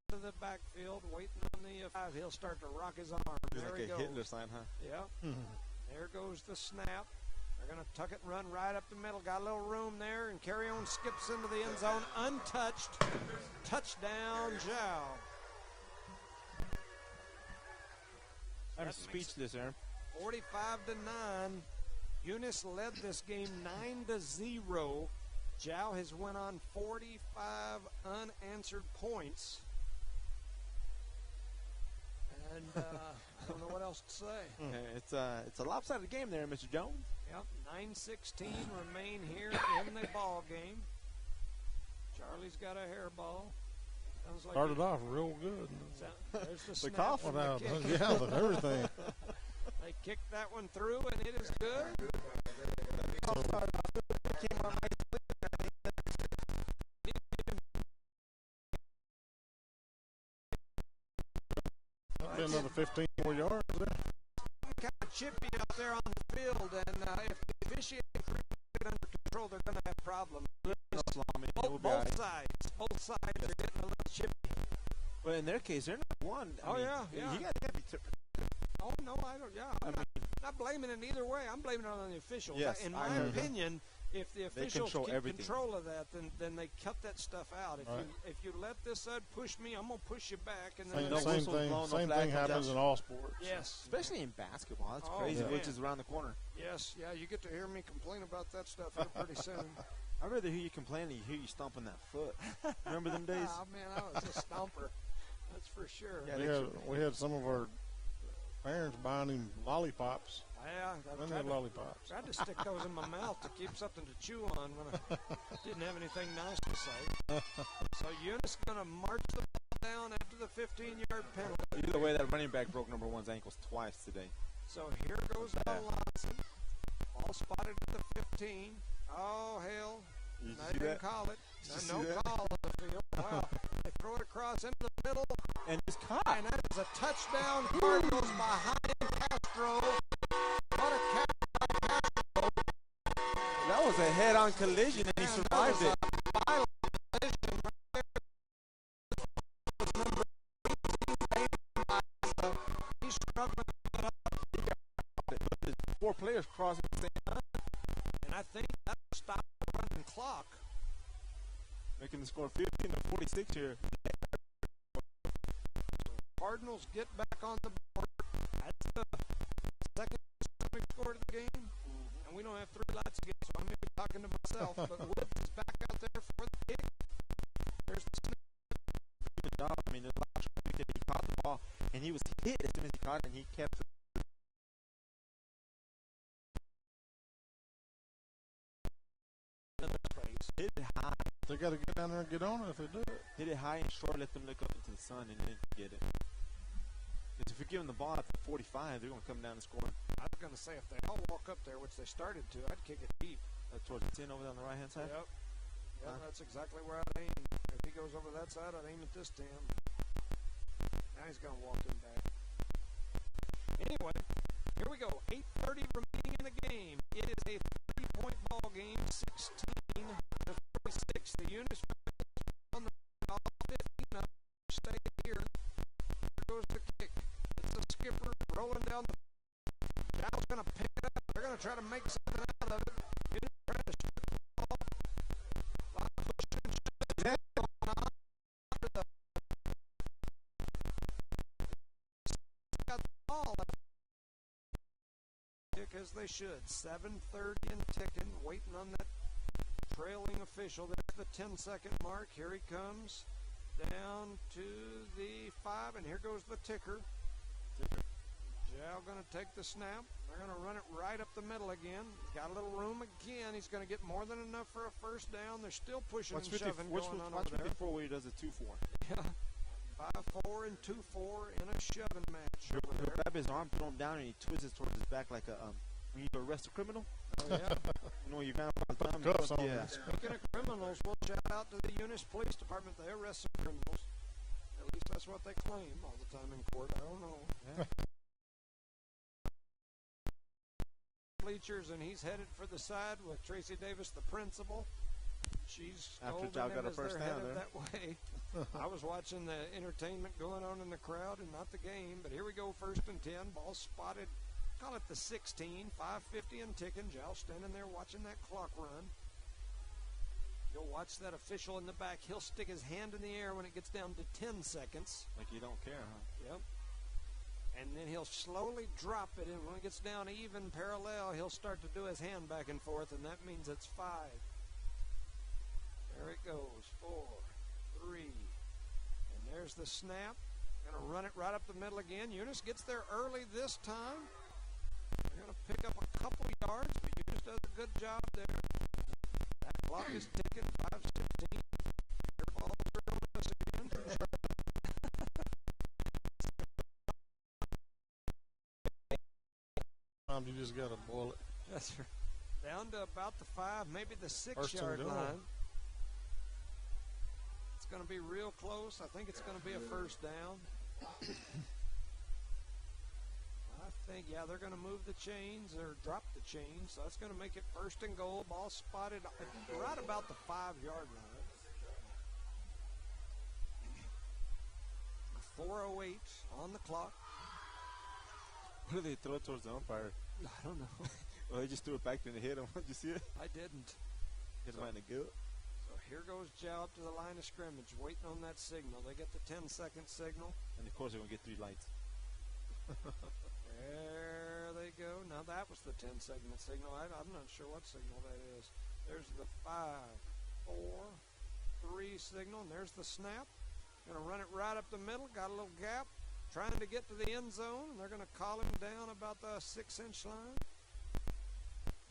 To the backfield, waiting on the 5. He'll start to rock his arm. It's there like he a goes. Hitler sign, huh? Yeah. There goes the snap. They're going to tuck it and run right up the middle. Got a little room there, and Carrion skips into the end zone untouched. Touchdown, Jal. I'm speechless, Aaron. 45-9. Eunice led this game 9-0. Jal has went on 45 unanswered points. And I don't know what else to say. It's a lopsided game there, Mr. Jones. Yep, 9:16 remain here in the ball game. Charlie's got a hairball. Sounds like started off real good. There's the snap. cough and the kick. Yeah, everything. They kicked that one through, and it is good. Another 15 more yards there. Kind of chippy up there on the field, and if the officiating crew get under control, they're going to have problems. Both sides are getting a little chippy. But in their case, they're not one. You got to be. Oh no, I don't. Yeah, Not blaming it either way. I'm blaming it on the officials. Yes, in my opinion, if the officials keep everything. control of that, then they cut that stuff out. If you let this side push me, I'm gonna push you back, and then same thing happens in all sports. Yes, especially in basketball. That's crazy, which is around the corner. Yes, yeah, you get to hear me complain about that stuff here pretty soon. I'd rather hear you complain than hear you stomping that foot. Remember them days? Oh man, I was a stomper. That's for sure. Yeah, we had some of our parents buying him lollipops. Yeah, I lollipops. Tried to stick those in my mouth to keep something to chew on when I didn't have anything nice to say. So Eunice going to march the ball down after the 15-yard penalty. Either way, that running back broke number 1's ankles twice today. So here goes Alonson. Ball spotted at the 15. Oh, hell. I didn't call it. No call on the field. Wow. They throw it across into the middle. And it's caught. And that is a touchdown. Cardinals behind Castro. What a catch. That was a head-on collision, and he survived it. Violent collision right there. Number 18, he's struggling to get up. But there's 4 players crossing the same time. And I think that stopped the running clock. Making the score 15-46 here. Cardinals get back on the board. That's the second we've scored of the game. And we don't have 3 lights again, so I'm maybe talking to myself. But Woods is back out there for the kick. There's the snap. Good job. I mean, there's a lot of traffic that he caught the ball, and he was hit as soon as he caught it, and he kept it. Hit it high. They got to get down there and get on it if they do it. Hit it high and short, let them look up into the sun, and then get it. Because if you give them the ball at the 45, they're going to come down and score. I was going to say, if they all walk up there, which they started to, I'd kick it deep. Towards the 10 over there on the right-hand side? Yep. Yeah, that's exactly where I'd aim. If he goes over that side, I'd aim at this 10. Now he's going to walk him back. Anyway, here we go. 8:30 remaining in the game. It is a 30-point ball game, 16-46. The Eunice on the ball, 15 up. Stay here. Here goes the kick. It's the skipper rolling down the. Dow's going to pick it up. They're going to try to make something out of it. Eunice trying to shoot the ball. A lot of pushing and shoving going on. Got the ball. As they should. 7:30 and ticking, waiting on that trailing official. There's the 10-second mark. Here he comes down to the 5, and here goes the ticker. Jow going to take the snap. They're going to run it right up the middle again. He's got a little room again. He's going to get more than enough for a first down. They're still pushing and shoving going on over there. Watch 54 where he does a 2-4. Yeah. 5-4 and 2-4 in a shoving match. He'll grab his arm, throw him down, and he twists it towards his back like a when you arrest a criminal. Oh, yeah. You know, you got him on cuffs on. Yeah. Speaking of criminals, we'll shout out to the Eunice Police Department. They arrest some criminals. At least that's what they claim all the time in court. I don't know. Yeah. Bleachers, and he's headed for the side with Tracy Davis, the principal. She's after Jow got a first down there. That way. I was watching the entertainment going on in the crowd and not the game. But here we go, 1st and 10. Ball spotted. Call it the 16, 5:50 and ticking. Jow standing there watching that clock run. You'll watch that official in the back. He'll stick his hand in the air when it gets down to 10 seconds. Like you don't care, huh? Yep. And then he'll slowly drop it, and when it gets down even parallel, he'll start to do his hand back and forth, and that means it's 5. There it goes. 4, 3, and there's the snap. Going to run it right up the middle again. Eunice gets there early this time. They're going to pick up a couple yards, but Eunice does a good job there. That clock is ticking, 5:16. Their balls are on us again. You just got to boil it. That's right. Down to about the 5, maybe the 6-yard line. It's going to be real close. I think it's going to be a first down. I think, yeah, they're going to move the chains or drop the chains. So that's going to make it 1st and goal. Ball spotted right about the 5-yard line. 4:08 on the clock. What do they throw towards the umpire? I don't know. Well, he just threw it back and hit him. Did you see it? I didn't. Hit him in the gut. So here goes Joe up to the line of scrimmage, waiting on that signal. They get the 10-second signal. And, of course, they're going to get 3 lights. There they go. Now that was the 10-second signal. I'm not sure what signal that is. There's the 5, 4, 3 signal, and there's the snap. Going to run it right up the middle. Got a little gap. Trying to get to the end zone, and they're going to call him down about the 6-inch line.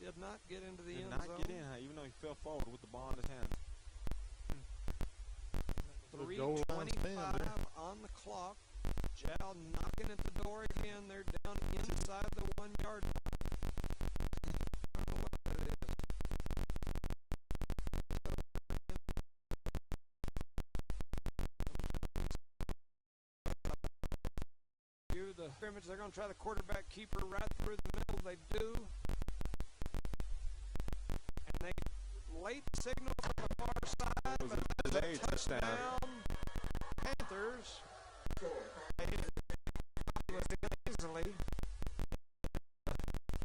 Did not get into the end zone. Did not get in, even though he fell forward with the ball in his hand. 3:25 on the clock. Jow knocking at the door again. They're down inside the 1-yard line. I don't know what that is. The scrimmage, they're going to try the quarterback keeper right through the middle. They do. And they late signal from the far side. It was a delayed touchdown. Panthers. Easily.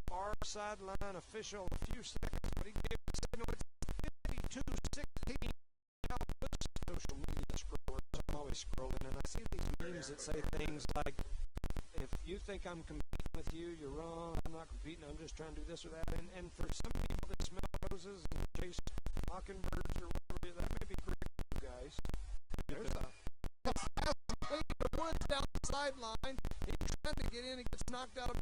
Far sideline official a few seconds, but he gave the signal. It's 52-16. Social media scrollers. I'm always scrolling, and I see these memes that say things like, if you think I'm competing with you, you're wrong. I'm not competing. I'm just trying to do this or that. And for some people that smell roses and chase mockingbirds or whatever, that may be great for you guys. There's the Woods down the sideline. He's trying to get in. He gets knocked out of